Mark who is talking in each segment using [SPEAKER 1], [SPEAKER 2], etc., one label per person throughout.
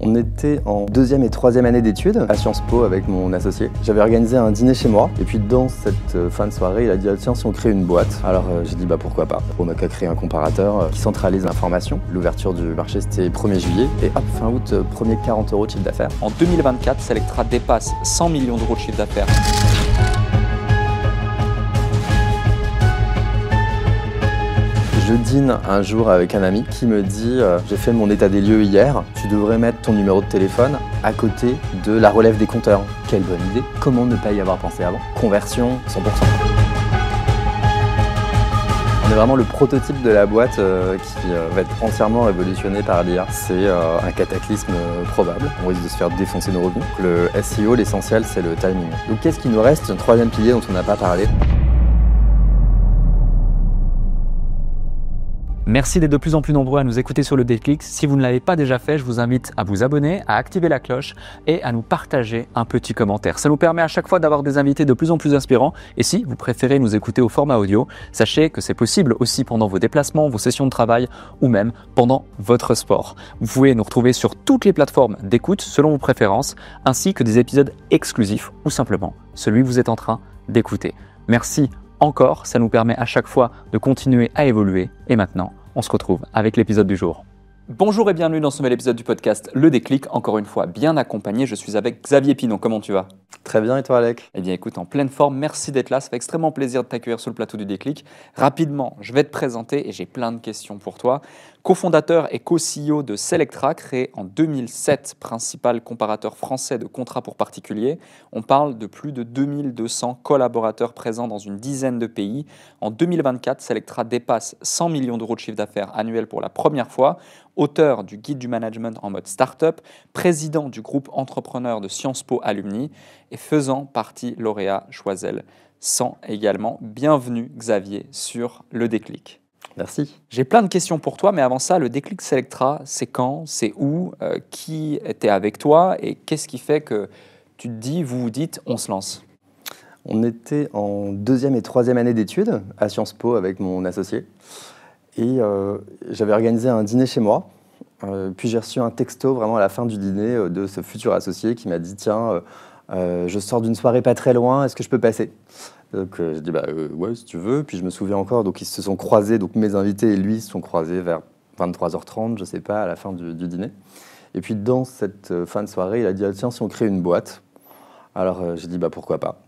[SPEAKER 1] On était en deuxième et troisième année d'études à Sciences Po avec mon associé. J'avais organisé un dîner chez moi et puis dans cette fin de soirée, il a dit « Tiens, si on crée une boîte ?» Alors j'ai dit « Bah pourquoi pas ?» On n'a qu'à créer un comparateur qui centralise l'information. L'ouverture du marché, c'était 1er juillet et hop, fin août, premier 40 € de chiffre d'affaires.
[SPEAKER 2] En 2024, Selectra dépasse 100 millions d'euros de chiffre d'affaires.
[SPEAKER 1] Je dîne un jour avec un ami qui me dit « J'ai fait mon état des lieux hier, tu devrais mettre ton numéro de téléphone à côté de la relève des compteurs. » Quelle bonne idée! Comment ne pas y avoir pensé avant? Conversion 100%. On est vraiment le prototype de la boîte qui va être entièrement révolutionné par l'IA. C'est un cataclysme probable. On risque de se faire défoncer nos revenus. Le SEO, l'essentiel, c'est le timing. Donc qu'est-ce qui nous reste? Un troisième pilier dont on n'a pas parlé.
[SPEAKER 2] Merci d'être de plus en plus nombreux à nous écouter sur le Déclic. Si vous ne l'avez pas déjà fait, je vous invite à vous abonner, à activer la cloche et à nous partager un petit commentaire. Ça nous permet à chaque fois d'avoir des invités de plus en plus inspirants. Et si vous préférez nous écouter au format audio, sachez que c'est possible aussi pendant vos déplacements, vos sessions de travail ou même pendant votre sport. Vous pouvez nous retrouver sur toutes les plateformes d'écoute selon vos préférences, ainsi que des épisodes exclusifs ou simplement celui que vous êtes en train d'écouter. Merci encore, ça nous permet à chaque fois de continuer à évoluer. Et maintenant, on se retrouve avec l'épisode du jour. Bonjour et bienvenue dans ce nouvel épisode du podcast Le Déclic. Encore une fois, bien accompagné, je suis avec Xavier Pinon. Comment tu vas?
[SPEAKER 1] Très bien, et toi Alec?
[SPEAKER 2] Eh bien écoute, en pleine forme, merci d'être là, ça fait extrêmement plaisir de t'accueillir sur le plateau du Déclic. Rapidement, je vais te présenter et j'ai plein de questions pour toi. Co-fondateur et co-CEO de Selectra, créé en 2007, principal comparateur français de contrats pour particuliers. On parle de plus de 2200 collaborateurs présents dans une dizaine de pays. En 2024, Selectra dépasse 100 millions d'euros de chiffre d'affaires annuel pour la première fois. Auteur du guide du management en mode start-up, président du groupe entrepreneur de Sciences Po Alumni et faisant partie lauréat Choiseul 100 également. Bienvenue Xavier sur Le Déclic.
[SPEAKER 1] Merci.
[SPEAKER 2] J'ai plein de questions pour toi, mais avant ça, le Déclic Selectra, c'est quand, c'est où, qui était avec toi et qu'est-ce qui fait que tu te dis, vous vous dites, on se lance?
[SPEAKER 1] On était en deuxième et troisième année d'études à Sciences Po avec mon associé. Et j'avais organisé un dîner chez moi. Puis j'ai reçu un texto vraiment à la fin du dîner de ce futur associé qui m'a dit « Tiens, je sors d'une soirée pas très loin, est-ce que je peux passer ?» Donc j'ai dit bah, ouais, si tu veux. Puis je me souviens encore, donc ils se sont croisés, donc mes invités et lui se sont croisés vers 23h30, je sais pas, à la fin du dîner. Et puis dans cette fin de soirée, il a dit tiens, si on crée une boîte. Alors j'ai dit bah pourquoi pas.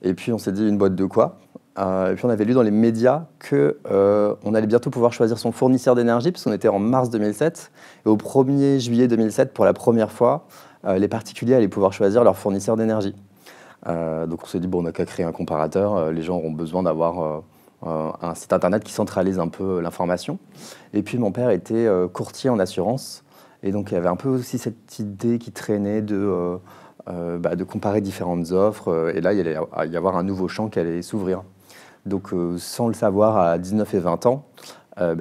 [SPEAKER 1] Et puis on s'est dit une boîte de quoi? Et puis on avait lu dans les médias qu'on allait bientôt pouvoir choisir son fournisseur d'énergie, puisqu'on était en mars 2007. Et au 1er juillet 2007, pour la première fois, les particuliers allaient pouvoir choisir leur fournisseur d'énergie. Donc on s'est dit, bon, on n'a qu'à créer un comparateur, les gens auront besoin d'avoir un site internet qui centralise un peu l'information. Et puis mon père était courtier en assurance, et donc il y avait un peu aussi cette idée qui traînait de comparer différentes offres, et là il allait y avoir un nouveau champ qui allait s'ouvrir. Donc sans le savoir à 19 et 20 ans,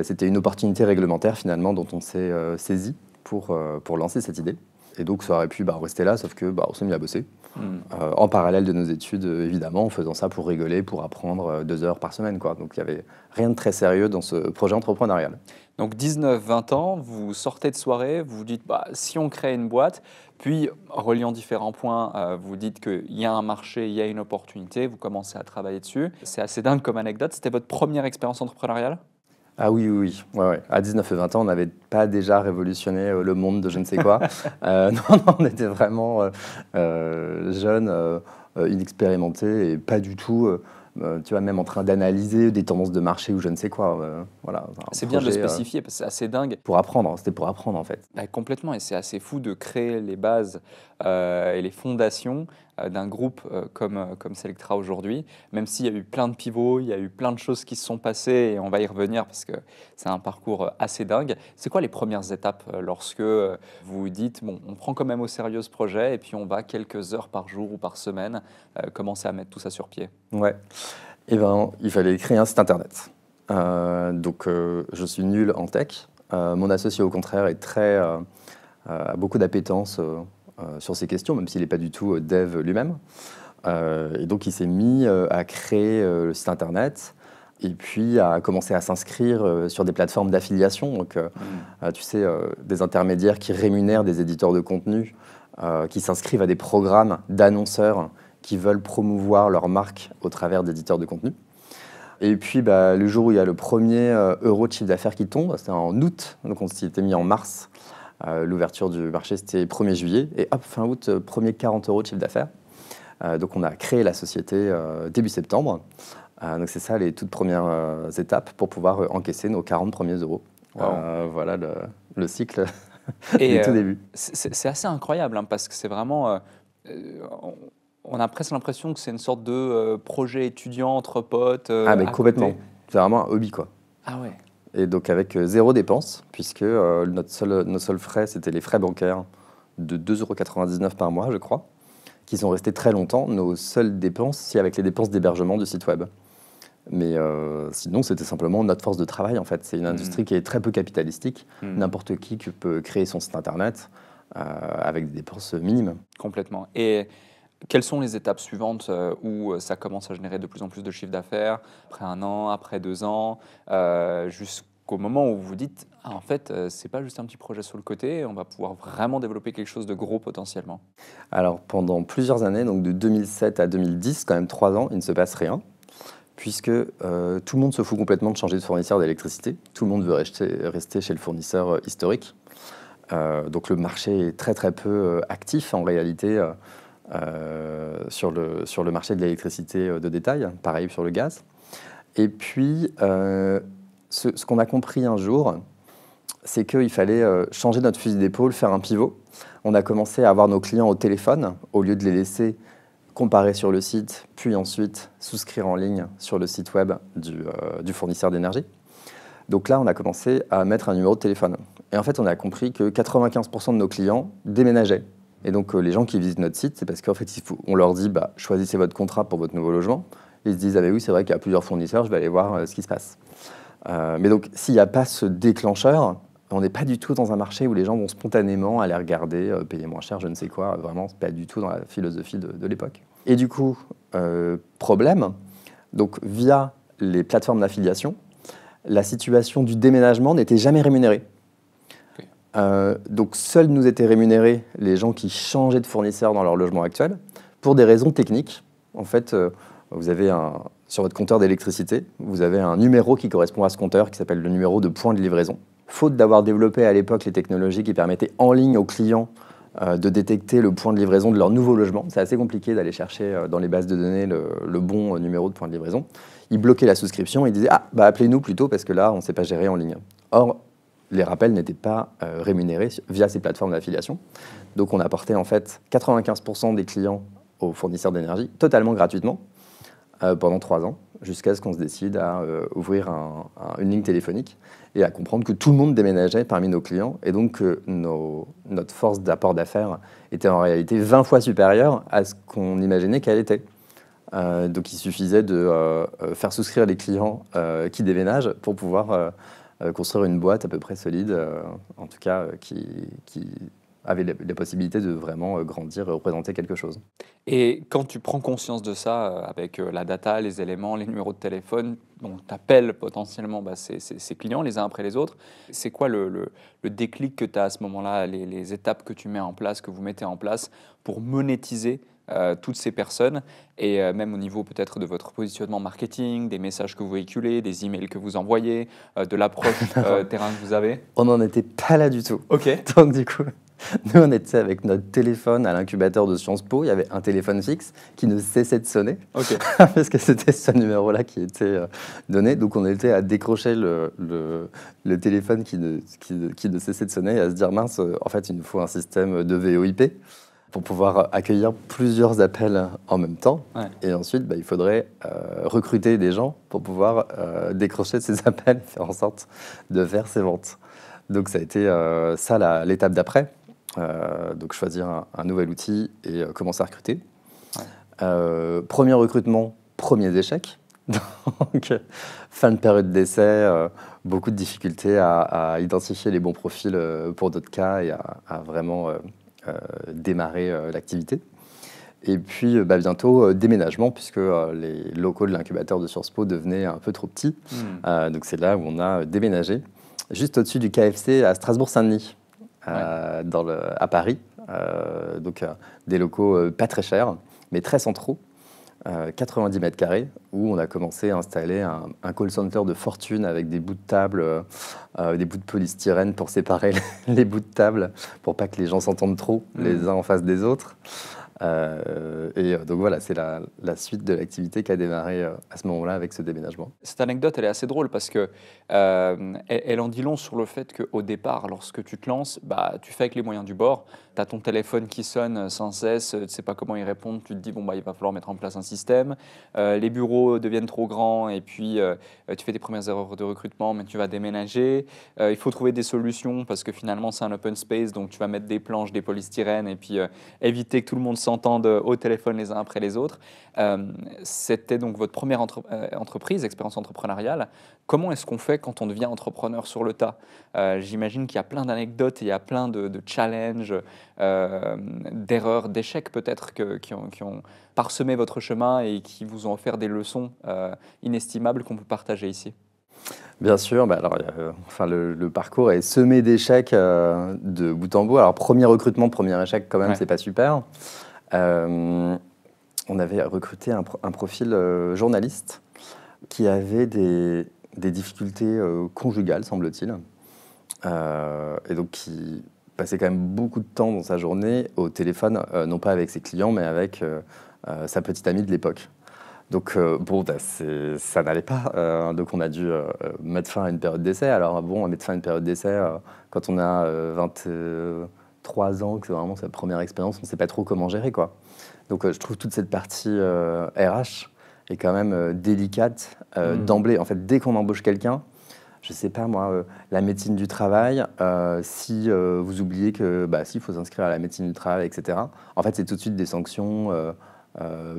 [SPEAKER 1] c'était une opportunité réglementaire finalement dont on s'est saisi pour lancer cette idée. Et donc ça aurait pu rester là, sauf que on s'est mis à bosser. En parallèle de nos études, évidemment, en faisant ça pour rigoler, pour apprendre 2 heures par semaine, quoi. Donc il n'y avait rien de très sérieux dans ce projet entrepreneurial.
[SPEAKER 2] Donc 19-20 ans, vous sortez de soirée, vous vous dites si on crée une boîte, puis reliant différents points, vous dites qu'il y a un marché, il y a une opportunité, vous commencez à travailler dessus. C'est assez dingue comme anecdote, c'était votre première expérience entrepreneuriale?
[SPEAKER 1] Ah oui. Ouais. À 19 et 20 ans, on n'avait pas déjà révolutionné le monde de je ne sais quoi. Non, on était vraiment jeunes, inexpérimentés et pas du tout, tu vois, même en train d'analyser des tendances de marché ou je ne sais quoi. Voilà.
[SPEAKER 2] C'est bien de le spécifier parce que c'est assez dingue.
[SPEAKER 1] Pour apprendre, c'était pour apprendre en fait.
[SPEAKER 2] Complètement, et c'est assez fou de créer les bases et les fondations d'un groupe comme Selectra aujourd'hui, même s'il y a eu plein de pivots, il y a eu plein de choses qui se sont passées et on va y revenir parce que c'est un parcours assez dingue. C'est quoi les premières étapes lorsque vous vous dites, bon, on prend quand même au sérieux ce projet et puis on va quelques heures par jour ou par semaine commencer à mettre tout ça sur pied? Ouais.
[SPEAKER 1] Eh ben, il fallait créer un site internet. Donc je suis nul en tech. Mon associé au contraire a beaucoup d'appétence sur ces questions, même s'il n'est pas du tout dev lui-même. Et donc il s'est mis à créer le site internet. et puis à commencer à s'inscrire sur des plateformes d'affiliation. Donc, tu sais, des intermédiaires qui rémunèrent des éditeurs de contenu, qui s'inscrivent à des programmes d'annonceurs qui veulent promouvoir leur marque au travers d'éditeurs de contenu. Et puis, le jour où il y a le premier euro de chiffre d'affaires qui tombe, c'était en août, donc on s'y était mis en mars. L'ouverture du marché, c'était 1er juillet. Et hop, fin août, premier 40 euros de chiffre d'affaires. Donc on a créé la société début septembre. Donc c'est ça les toutes premières étapes pour pouvoir encaisser nos 40 premiers euros.
[SPEAKER 2] Wow.
[SPEAKER 1] Voilà le cycle du tout début.
[SPEAKER 2] C'est assez incroyable, hein, parce que c'est vraiment... on a presque l'impression que c'est une sorte de projet étudiant entre potes.
[SPEAKER 1] Mais complètement. C'est vraiment un hobby, quoi.
[SPEAKER 2] Ah ouais.
[SPEAKER 1] Et donc avec zéro dépense, puisque nos seuls frais, c'était les frais bancaires de 2,99 € par mois, je crois, qui sont restés très longtemps. Nos seules dépenses, c'est avec les dépenses d'hébergement du site web. Mais sinon, c'était simplement notre force de travail, en fait. C'est une industrie qui est très peu capitalistique. N'importe qui peut créer son site internet avec des dépenses minimes.
[SPEAKER 2] Complètement. Et quelles sont les étapes suivantes où ça commence à générer de plus en plus de chiffre d'affaires, après 1 an, après 2 ans, jusqu'au moment où vous vous dites, en fait, c'est pas juste un petit projet sur le côté, on va pouvoir vraiment développer quelque chose de gros potentiellement?
[SPEAKER 1] Alors, pendant plusieurs années, donc de 2007 à 2010, quand même 3 ans, il ne se passe rien, puisque tout le monde se fout complètement de changer de fournisseur d'électricité. Tout le monde veut rester chez le fournisseur historique. Donc, le marché est très, très peu actif, en réalité, sur le marché de l'électricité de détail, pareil sur le gaz. Et puis, ce qu'on a compris un jour, c'est qu'il fallait changer notre fusil d'épaule, faire un pivot. On a commencé à avoir nos clients au téléphone, au lieu de les laisser comparer sur le site, puis ensuite souscrire en ligne sur le site web du fournisseur d'énergie. Donc là, on a commencé à mettre un numéro de téléphone. Et en fait, on a compris que 95% de nos clients déménageaient. Et donc, les gens qui visitent notre site, c'est parce qu'en fait, on leur dit choisissez votre contrat pour votre nouveau logement. Ils se disent oui, c'est vrai qu'il y a plusieurs fournisseurs, je vais aller voir ce qui se passe. Mais donc, s'il n'y a pas ce déclencheur, on n'est pas du tout dans un marché où les gens vont spontanément aller regarder, payer moins cher, je ne sais quoi. Vraiment, c'est pas du tout dans la philosophie de l'époque. Et du coup, problème, donc via les plateformes d'affiliation, la situation du déménagement n'était jamais rémunérée. Donc seuls nous étaient rémunérés les gens qui changeaient de fournisseur dans leur logement actuel pour des raisons techniques. En fait, vous avez sur votre compteur d'électricité, vous avez un numéro qui correspond à ce compteur qui s'appelle le numéro de point de livraison. Faute d'avoir développé à l'époque les technologies qui permettaient en ligne aux clients de détecter le point de livraison de leur nouveau logement, c'est assez compliqué d'aller chercher dans les bases de données le bon numéro de point de livraison. Ils bloquaient la souscription et ils disaient appelez-nous plutôt parce que là, on ne sait pas gérer en ligne. Or, les rappels n'étaient pas rémunérés via ces plateformes d'affiliation. Donc on apportait en fait 95% des clients aux fournisseurs d'énergie totalement gratuitement pendant 3 ans, jusqu'à ce qu'on se décide à ouvrir une ligne téléphonique et à comprendre que tout le monde déménageait parmi nos clients et donc que notre force d'apport d'affaires était en réalité 20 fois supérieure à ce qu'on imaginait qu'elle était. Donc il suffisait de faire souscrire les clients qui déménagent pour pouvoir construire une boîte à peu près solide, en tout cas qui avait la possibilité de vraiment grandir et représenter quelque chose.
[SPEAKER 2] Et quand tu prends conscience de ça, avec la data, les éléments, les numéros de téléphone, dont tu appelles potentiellement ces clients les uns après les autres, c'est quoi le déclic que tu as à ce moment-là, les étapes que tu mets en place, que vous mettez en place pour monétiser toutes ces personnes et même au niveau peut-être de votre positionnement marketing, des messages que vous véhiculez, des emails que vous envoyez, de l'approche terrain que vous avez?
[SPEAKER 1] On n'en était pas là du tout.
[SPEAKER 2] Ok.
[SPEAKER 1] Donc du coup, nous on était avec notre téléphone à l'incubateur de Sciences Po, il y avait un téléphone fixe qui ne cessait de sonner,
[SPEAKER 2] Ok.
[SPEAKER 1] parce que c'était ce numéro-là qui était donné. Donc on était à décrocher le téléphone qui ne cessait de sonner et à se dire mince, en fait il nous faut un système de VoIP pour pouvoir accueillir plusieurs appels en même temps. Ouais. Et ensuite, il faudrait recruter des gens pour pouvoir décrocher ces appels, faire en sorte de faire ces ventes. Donc ça a été ça l'étape d'après. Donc choisir un nouvel outil et commencer à recruter. Ouais. Premier recrutement, premiers échecs. Donc fin de période d'essai, beaucoup de difficultés à identifier les bons profils pour d'autres cas et à vraiment... démarrer l'activité. Et puis bientôt déménagement, puisque les locaux de l'incubateur de Sciences Po devenaient un peu trop petits. Donc c'est là où on a déménagé, juste au-dessus du KFC à Strasbourg-Saint-Denis, à Paris. Donc des locaux pas très chers, mais très centraux. 90 mètres carrés, où on a commencé à installer un call center de fortune avec des bouts de table, des bouts de polystyrène pour séparer les bouts de table, pour pas que les gens s'entendent trop les uns en face des autres. Donc voilà, c'est la suite de l'activité qui a démarré à ce moment-là avec ce déménagement.
[SPEAKER 2] Cette anecdote, elle est assez drôle parce que elle en dit long sur le fait qu'au départ, lorsque tu te lances, tu fais avec les moyens du bord. Tu as ton téléphone qui sonne sans cesse, tu ne sais pas comment y répondre, tu te dis, il va falloir mettre en place un système. Les bureaux deviennent trop grands et puis tu fais tes premières erreurs de recrutement, mais tu vas déménager. Il faut trouver des solutions parce que finalement, c'est un open space, donc tu vas mettre des planches, des polystyrènes et puis éviter que tout le monde s'entende au téléphone les uns après les autres. C'était donc votre première entreprise, expérience entrepreneuriale. Comment est-ce qu'on fait quand on devient entrepreneur sur le tas? J'imagine qu'il y a plein d'anecdotes, il y a plein de challenges, d'erreurs, d'échecs peut-être qui ont parsemé votre chemin et qui vous ont offert des leçons inestimables qu'on peut partager ici.
[SPEAKER 1] Bien sûr, le parcours est semé d'échecs de bout en bout. Alors premier recrutement, premier échec quand même, c'est pas super. On avait recruté un profil journaliste qui avait des difficultés conjugales, semble-t-il, et donc qui passait quand même beaucoup de temps dans sa journée au téléphone, non pas avec ses clients, mais avec sa petite amie de l'époque. Donc ça n'allait pas, donc on a dû mettre fin à une période d'essai. Alors mettre fin à une période d'essai, quand on a 23 ans, que c'est vraiment sa première expérience, on ne sait pas trop comment gérer, quoi. Donc je trouve toute cette partie RH est quand même délicate d'emblée. En fait, dès qu'on embauche quelqu'un, je sais pas moi, la médecine du travail, si vous oubliez que s'il faut s'inscrire à la médecine du travail, etc. En fait, c'est tout de suite des sanctions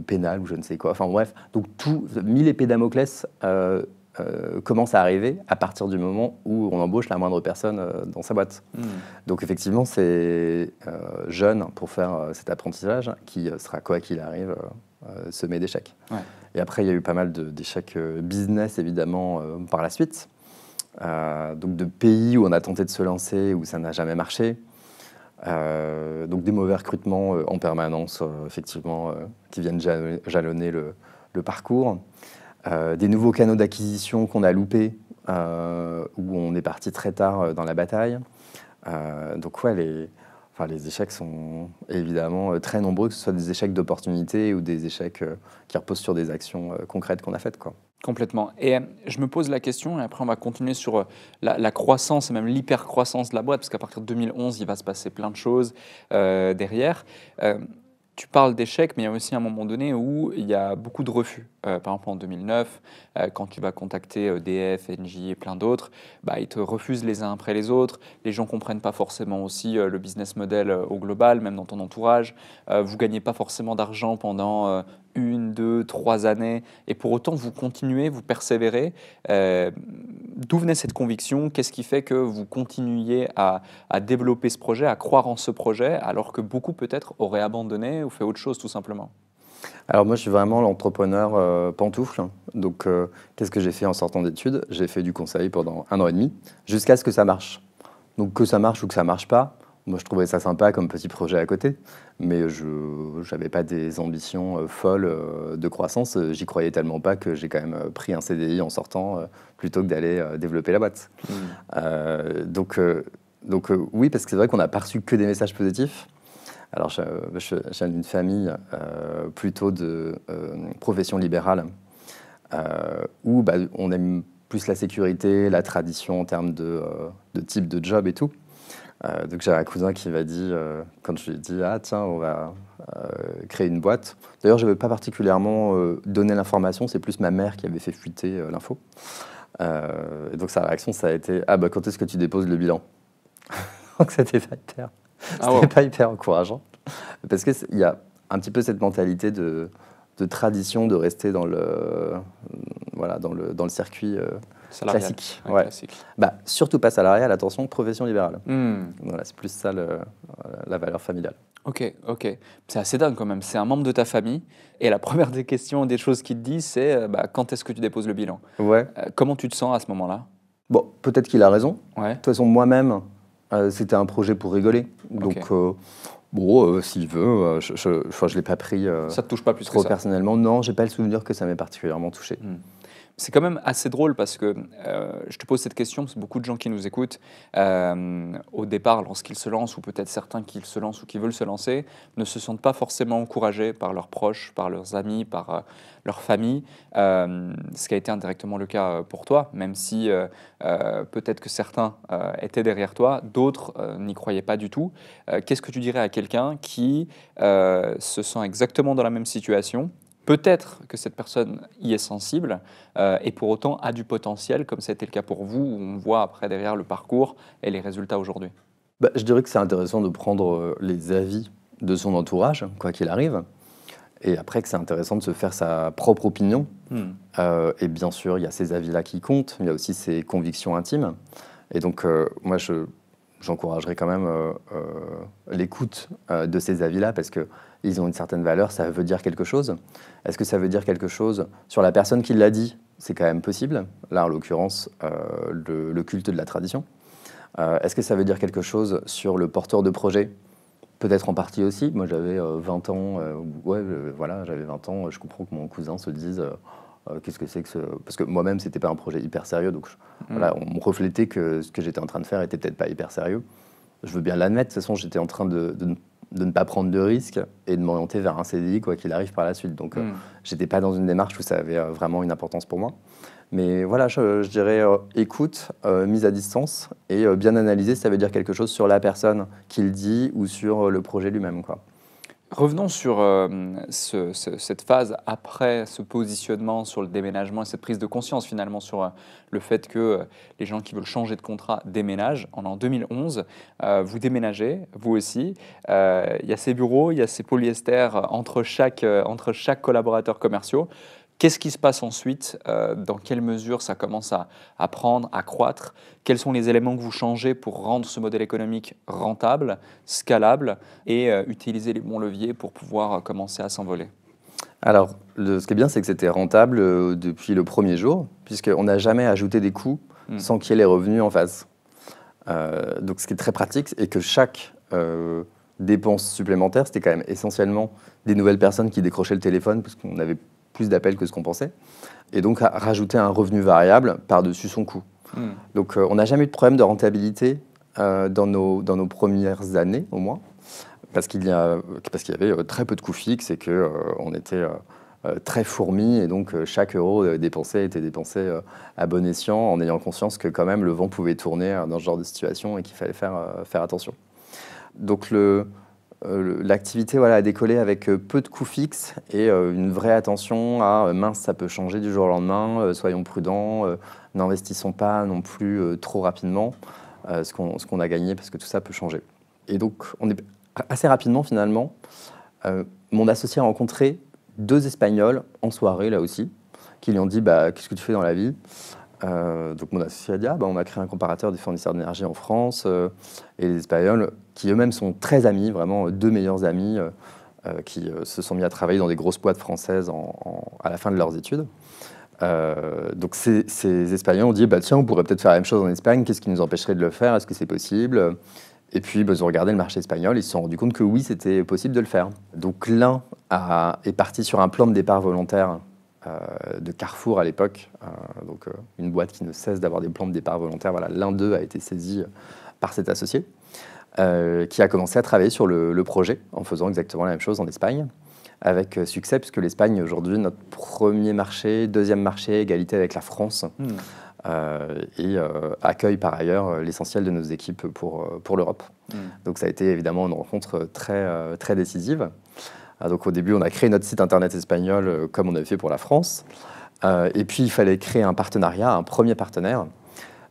[SPEAKER 1] pénales ou je ne sais quoi. Enfin bref, donc tout, 1000 épées Damoclès commencent à arriver à partir du moment où on embauche la moindre personne dans sa boîte. Donc effectivement, c'est jeune pour faire cet apprentissage qui sera, quoi qu'il arrive, semé d'échecs. Ouais. Et après, il y a eu pas mal d'échecs business, évidemment, par la suite. Donc de pays où on a tenté de se lancer, où ça n'a jamais marché. Donc des mauvais recrutements en permanence, effectivement, qui viennent jalonner le parcours. Des nouveaux canaux d'acquisition qu'on a loupés, où on est parti très tard dans la bataille. Donc ouais, les échecs sont évidemment très nombreux, que ce soit des échecs d'opportunité ou des échecs qui reposent sur des actions concrètes qu'on a faites, quoi.
[SPEAKER 2] Complètement. Et je me pose la question, et après on va continuer sur la croissance et même l'hyper-croissance de la boîte, parce qu'à partir de 2011, il va se passer plein de choses derrière. Tu parles d'échecs, mais il y a aussi un moment donné où il y a beaucoup de refus. Par exemple, en 2009, quand tu vas contacter EDF, Engie et plein d'autres, ils te refusent les uns après les autres. Les gens ne comprennent pas forcément aussi le business model au global, même dans ton entourage. Vous ne gagnez pas forcément d'argent pendant 1, 2, 3 années. Et pour autant, vous continuez, vous persévérez. D'où venait cette conviction? Qu'est-ce qui fait que vous continuiez à développer ce projet, à croire en ce projet, alors que beaucoup peut-être auraient abandonné ou fait autre chose tout simplement?
[SPEAKER 1] Alors moi, je suis vraiment l'entrepreneur pantoufle. Donc, qu'est-ce que j'ai fait en sortant d'études? J'ai fait du conseil pendant 1 an et demi, jusqu'à ce que ça marche. Donc, que ça marche ou que ça marche pas, moi, je trouvais ça sympa comme petit projet à côté. Mais je n'avais pas des ambitions folles de croissance. J'y croyais tellement pas que j'ai quand même pris un CDI en sortant plutôt que d'aller développer la boîte. Donc, oui, parce que c'est vrai qu'on n'a pas reçu que des messages positifs. Alors, je viens d'une famille plutôt de profession libérale où on aime plus la sécurité, la tradition en termes de type de job et tout. Donc, j'ai un cousin qui m'a dit, quand je lui ai dit « Ah tiens, on va créer une boîte ». D'ailleurs, je ne vais pas particulièrement donner l'information, c'est plus ma mère qui avait fait fuiter l'info. Et donc, sa réaction, ça a été « Ah quand est-ce que tu déposes le bilan ?» Donc, c'était pas hyper encourageant. Parce qu'il y a un petit peu cette mentalité de tradition, de rester dans le circuit
[SPEAKER 2] Salarial.
[SPEAKER 1] classique.
[SPEAKER 2] Ouais,
[SPEAKER 1] Ouais.
[SPEAKER 2] classique.
[SPEAKER 1] Bah, surtout pas salarial, attention, profession libérale.
[SPEAKER 2] Hmm.
[SPEAKER 1] Voilà, c'est plus ça la valeur familiale.
[SPEAKER 2] Ok, ok. C'est assez dingue quand même. C'est un membre de ta famille et la première des questions, des choses qu'il te dit, c'est quand est-ce que tu déposes le bilan?
[SPEAKER 1] Ouais.
[SPEAKER 2] Comment tu te sens à ce moment-là?
[SPEAKER 1] Bon, peut-être qu'il a raison.
[SPEAKER 2] Ouais.
[SPEAKER 1] De toute façon, moi-même, c'était un projet pour rigoler. Donc, bon, s'il veut, je l'ai pas pris
[SPEAKER 2] Ça te touche pas plus que
[SPEAKER 1] trop
[SPEAKER 2] ça?
[SPEAKER 1] personnellement. Non, j'ai pas le souvenir que ça m'ait particulièrement touché.
[SPEAKER 2] C'est quand même assez drôle parce que je te pose cette question, parce que beaucoup de gens qui nous écoutent, au départ, lorsqu'ils se lancent, ou peut-être certains qui se lancent ou qui veulent se lancer, ne se sentent pas forcément encouragés par leurs proches, par leurs amis, par leur famille, ce qui a été indirectement le cas pour toi, même si peut-être que certains étaient derrière toi, d'autres n'y croyaient pas du tout. Qu'est-ce que tu dirais à quelqu'un qui se sent exactement dans la même situation? Peut-être que cette personne y est sensible et pour autant a du potentiel, comme ça a été le cas pour vous, où on voit après derrière le parcours et les résultats aujourd'hui.
[SPEAKER 1] Bah, je dirais que c'est intéressant de prendre les avis de son entourage, quoi qu'il arrive. Et après, que c'est intéressant de se faire sa propre opinion. Et bien sûr, il y a ces avis-là qui comptent, mais il y a aussi ses convictions intimes. Et donc, moi, j'encouragerais quand même l'écoute de ces avis-là, parce qu'ils ont une certaine valeur, ça veut dire quelque chose. Est-ce que ça veut dire quelque chose sur la personne qui l'a dit? C'est quand même possible. Là, en l'occurrence, le culte de la tradition. Est-ce que ça veut dire quelque chose sur le porteur de projet? Peut-être en partie aussi. Moi, j'avais 20 ans. Voilà, j'avais 20 ans. Je comprends que mon cousin se dise qu'est-ce que c'est que ce... Parce que moi-même, c'était pas un projet hyper sérieux. Donc, voilà, on me reflétait que ce que j'étais en train de faire était peut-être pas hyper sérieux. Je veux bien l'admettre. De toute façon, j'étais en train de ne pas prendre de risques et de m'orienter vers un CDI, quoi qu'il arrive par la suite. Donc, j'étais pas dans une démarche où ça avait vraiment une importance pour moi. Mais voilà, je dirais écoute, mise à distance et bien analyser si ça veut dire quelque chose sur la personne qui le dit ou sur le projet lui-même, quoi.
[SPEAKER 2] Revenons sur cette phase après ce positionnement sur le déménagement et cette prise de conscience finalement sur le fait que les gens qui veulent changer de contrat déménagent. En 2011, vous déménagez, vous aussi. Il y a ces bureaux, il y a ces polyesters entre chaque collaborateur commercial. Qu'est-ce qui se passe ensuite? Dans quelle mesure ça commence à prendre, à croître? Quels sont les éléments que vous changez pour rendre ce modèle économique rentable, scalable et utiliser les bons leviers pour pouvoir commencer à s'envoler?
[SPEAKER 1] Alors, ce qui est bien, c'est que c'était rentable depuis le premier jour, puisqu'on n'a jamais ajouté des coûts sans qu'il y ait les revenus en face. Donc, ce qui est très pratique, et que chaque dépense supplémentaire, c'était quand même essentiellement des nouvelles personnes qui décrochaient le téléphone, parce qu'on avait plus d'appels que ce qu'on pensait, et donc à rajouter un revenu variable par-dessus son coût. Donc on n'a jamais eu de problème de rentabilité dans nos premières années, au moins, parce qu'il y avait très peu de coûts fixes et qu'on était très fourmis, et donc chaque euro dépensé était dépensé à bon escient, en ayant conscience que quand même le vent pouvait tourner dans ce genre de situation et qu'il fallait faire attention. Donc l'activité a décollé avec peu de coûts fixes et une vraie attention à mince, ça peut changer du jour au lendemain, soyons prudents, n'investissons pas non plus trop rapidement ce qu'on a gagné, parce que tout ça peut changer. Et donc, assez rapidement finalement, mon associé a rencontré 2 Espagnols en soirée, là aussi, qui lui ont dit qu'est-ce que tu fais dans la vie? Donc mon associé a dit on a créé un comparateur des fournisseurs d'énergie en France, et les Espagnols, qui eux-mêmes sont très amis, vraiment 2 meilleurs amis, qui se sont mis à travailler dans des grosses boîtes françaises à la fin de leurs études. Donc ces Espagnols ont dit tiens, on pourrait peut-être faire la même chose en Espagne, qu'est-ce qui nous empêcherait de le faire, est-ce que c'est possible? Et puis ils ont regardé le marché espagnol, ils se sont rendus compte que oui, c'était possible de le faire. Donc l'un est parti sur un plan de départ volontaire de Carrefour à l'époque, donc une boîte qui ne cesse d'avoir des plans de départ volontaires. Voilà, l'un d'eux a été saisi par cet associé, qui a commencé à travailler sur le projet en faisant exactement la même chose en Espagne, avec succès, puisque l'Espagne aujourd'hui est notre premier marché, deuxième marché, égalité avec la France, et accueille par ailleurs l'essentiel de nos équipes pour l'Europe. Donc ça a été évidemment une rencontre très, très décisive. Donc au début, on a créé notre site internet espagnol comme on avait fait pour la France. Et puis, il fallait créer un partenariat, un premier partenaire.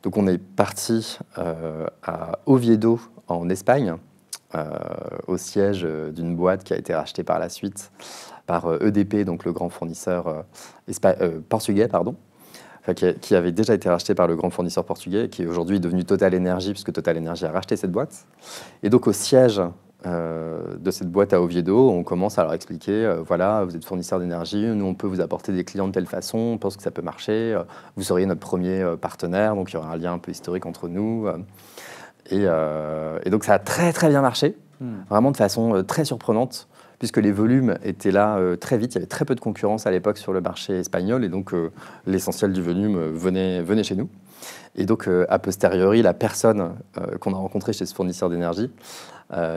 [SPEAKER 1] Donc on est parti à Oviedo, en Espagne, au siège d'une boîte qui a été rachetée par la suite par EDP, donc le grand fournisseur portugais, qui avait déjà été racheté par le grand fournisseur portugais, qui est aujourd'hui devenu Total Energy, puisque Total Energy a racheté cette boîte. Et donc au siège de cette boîte à Oviedo, on commence à leur expliquer, voilà, vous êtes fournisseur d'énergie, nous on peut vous apporter des clients de telle façon, on pense que ça peut marcher, vous seriez notre premier partenaire, donc il y aura un lien un peu historique entre nous. Et donc ça a très très bien marché, vraiment de façon très surprenante, puisque les volumes étaient là très vite, il y avait très peu de concurrence à l'époque sur le marché espagnol, et donc l'essentiel du volume venait chez nous. Et donc, a posteriori, la personne qu'on a rencontrée chez ce fournisseur d'énergie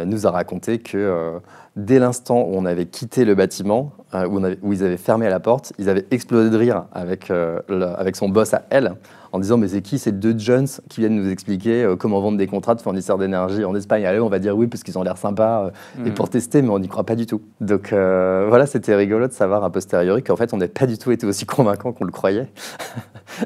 [SPEAKER 1] nous a raconté que dès l'instant où on avait quitté le bâtiment, où ils avaient fermé la porte, ils avaient explosé de rire avec son boss à elle, en disant « Mais c'est qui ces deux jeunes qui viennent nous expliquer comment vendre des contrats de fournisseurs d'énergie en Espagne ?» Allez, on va dire oui, parce qu'ils ont l'air sympas et pour tester, mais on n'y croit pas du tout. Donc voilà, c'était rigolo de savoir a posteriori qu'en fait, on n'a pas du tout été aussi convaincant qu'on le croyait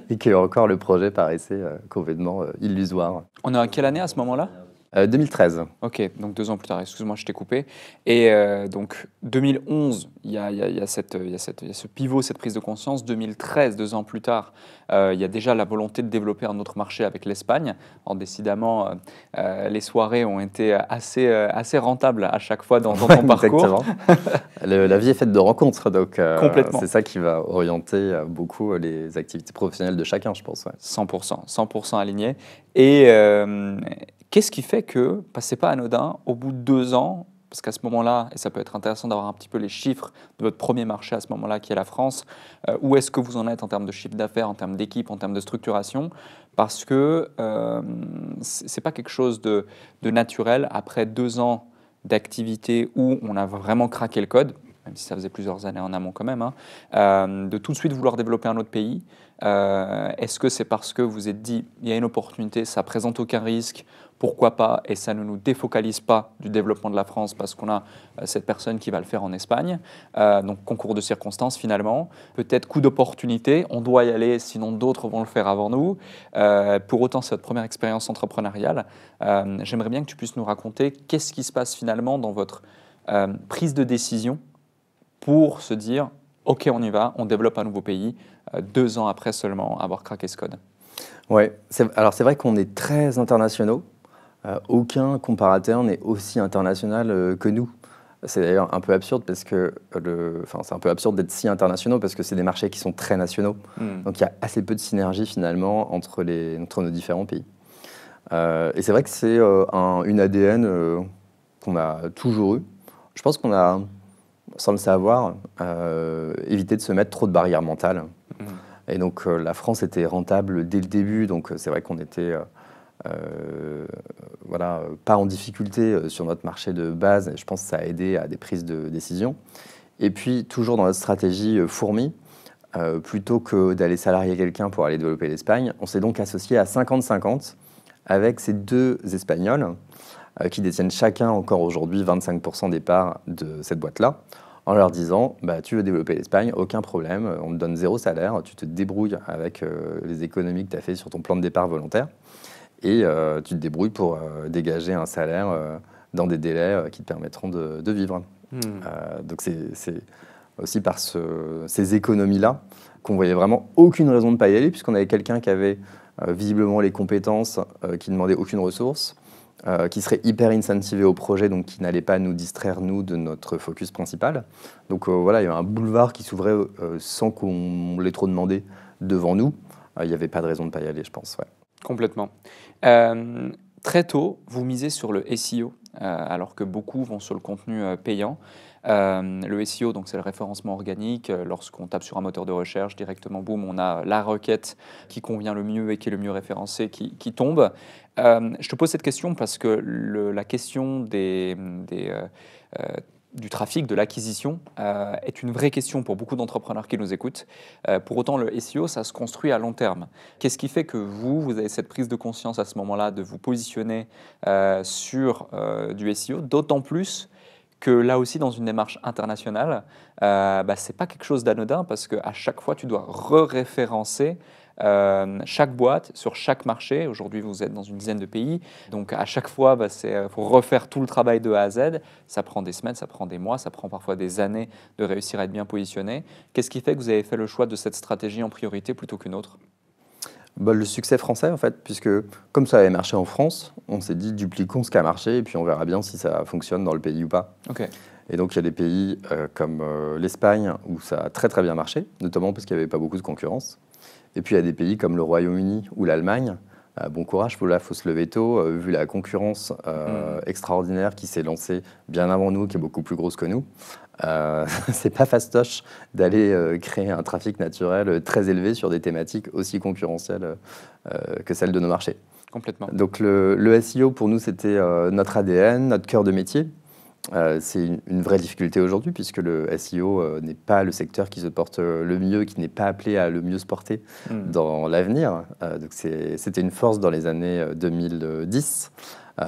[SPEAKER 1] et que encore le projet paraissait complètement illusoire.
[SPEAKER 2] On est à quelle année à ce moment-là?
[SPEAKER 1] 2013.
[SPEAKER 2] Ok, donc 2 ans plus tard, excuse-moi, je t'ai coupé. Et donc 2011, il y a ce pivot, cette prise de conscience. 2013, 2 ans plus tard, il y a déjà la volonté de développer un autre marché avec l'Espagne. Alors décidément, les soirées ont été assez rentables à chaque fois dans ton parcours.
[SPEAKER 1] Exactement. La vie est faite de rencontres, donc
[SPEAKER 2] Complètement.
[SPEAKER 1] c'est ça qui va orienter beaucoup les activités professionnelles de chacun, je pense. Ouais.
[SPEAKER 2] 100% aligné. Et qu'est-ce qui fait que, c'est pas anodin, au bout de 2 ans, parce qu'à ce moment-là, et ça peut être intéressant d'avoir un petit peu les chiffres de votre premier marché à ce moment-là, qui est la France, où est-ce que vous en êtes en termes de chiffre d'affaires, en termes d'équipe, en termes de structuration, parce que c'est pas quelque chose de naturel après 2 ans d'activité où on a vraiment craqué le code, même si ça faisait plusieurs années en amont quand même, de tout de suite vouloir développer un autre pays. Est-ce que c'est parce que vous vous êtes dit, il y a une opportunité, ça présente aucun risque, pourquoi pas, et ça ne nous défocalise pas du développement de la France parce qu'on a cette personne qui va le faire en Espagne, donc concours de circonstances finalement, peut-être coup d'opportunité, on doit y aller, sinon d'autres vont le faire avant nous. Pour autant, c'est votre première expérience entrepreneuriale. J'aimerais bien que tu puisses nous raconter qu'est-ce qui se passe finalement dans votre prise de décision pour se dire, OK, on y va, on développe un nouveau pays, 2 ans après seulement avoir craqué ce code.
[SPEAKER 1] Oui, alors c'est vrai qu'on est très internationaux. Aucun comparateur n'est aussi international que nous. C'est d'ailleurs un peu absurde parce que c'est un peu absurde d'être si internationaux parce que c'est des marchés qui sont très nationaux. Donc il y a assez peu de synergie finalement entre nos différents pays. Et c'est vrai que c'est une ADN qu'on a toujours eu. Je pense qu'on a, sans le savoir, évité de se mettre trop de barrières mentales. Et donc la France était rentable dès le début, donc c'est vrai qu'on était pas en difficulté sur notre marché de base, et je pense que ça a aidé à des prises de décision. Et puis toujours dans notre stratégie fourmi, plutôt que d'aller salarier quelqu'un pour aller développer l'Espagne, on s'est donc associé à 50-50 avec ces 2 Espagnols qui détiennent chacun encore aujourd'hui 25% des parts de cette boîte-là, en leur disant tu veux développer l'Espagne, aucun problème, on te donne 0 salaire, tu te débrouilles avec les économies que tu as fait sur ton plan de départ volontaire et tu te débrouilles pour dégager un salaire dans des délais qui te permettront de vivre. Donc c'est aussi par ces économies-là qu'on voyait vraiment aucune raison de ne pas y aller, puisqu'on avait quelqu'un qui avait visiblement les compétences, qui ne demandait aucune ressource, qui serait hyper incentivé au projet, donc qui n'allait pas nous distraire, nous, de notre focus principal. Donc voilà, il y avait un boulevard qui s'ouvrait sans qu'on l'ait trop demandé devant nous. Il n'y avait pas de raison de ne pas y aller, je pense. Ouais.
[SPEAKER 2] Complètement. Très tôt, vous misez sur le SEO, alors que beaucoup vont sur le contenu payant. Le SEO, donc c'est le référencement organique. Lorsqu'on tape sur un moteur de recherche, directement, boum, on a la requête qui convient le mieux et qui est le mieux référencée qui tombe. Je te pose cette question parce que la question du trafic, de l'acquisition, est une vraie question pour beaucoup d'entrepreneurs qui nous écoutent. Pour autant, le SEO, ça se construit à long terme. Qu'est-ce qui fait que vous avez cette prise de conscience à ce moment-là de vous positionner sur du SEO, d'autant plus que là aussi, dans une démarche internationale, ce n'est pas quelque chose d'anodin parce qu'à chaque fois, tu dois re-référencer chaque boîte sur chaque marché. Aujourd'hui, vous êtes dans une dizaine de pays. Donc, à chaque fois, il faut refaire tout le travail de A à Z. Ça prend des semaines, ça prend des mois, ça prend parfois des années de réussir à être bien positionné. Qu'est-ce qui fait que vous avez fait le choix de cette stratégie en priorité plutôt qu'une autre ?
[SPEAKER 1] Le succès français, en fait, puisque comme ça avait marché en France, on s'est dit dupliquons ce qui a marché et puis on verra bien si ça fonctionne dans le pays ou pas.
[SPEAKER 2] Ok.
[SPEAKER 1] Et donc il y a des pays comme l'Espagne où ça a très très bien marché, notamment parce qu'il n'y avait pas beaucoup de concurrence. Et puis il y a des pays comme le Royaume-Uni ou l'Allemagne. Bon courage, là, faut se lever tôt, vu la concurrence extraordinaire qui s'est lancée bien avant nous, qui est beaucoup plus grosse que nous. C'est pas fastoche d'aller créer un trafic naturel très élevé sur des thématiques aussi concurrentielles que celles de nos marchés.
[SPEAKER 2] Complètement.
[SPEAKER 1] Donc le SEO, pour nous, c'était notre ADN, notre cœur de métier. C'est une vraie difficulté aujourd'hui puisque le SEO n'est pas le secteur qui se porte le mieux, qui n'est pas appelé à le mieux se porter dans l'avenir. Donc c'était une force dans les années 2010.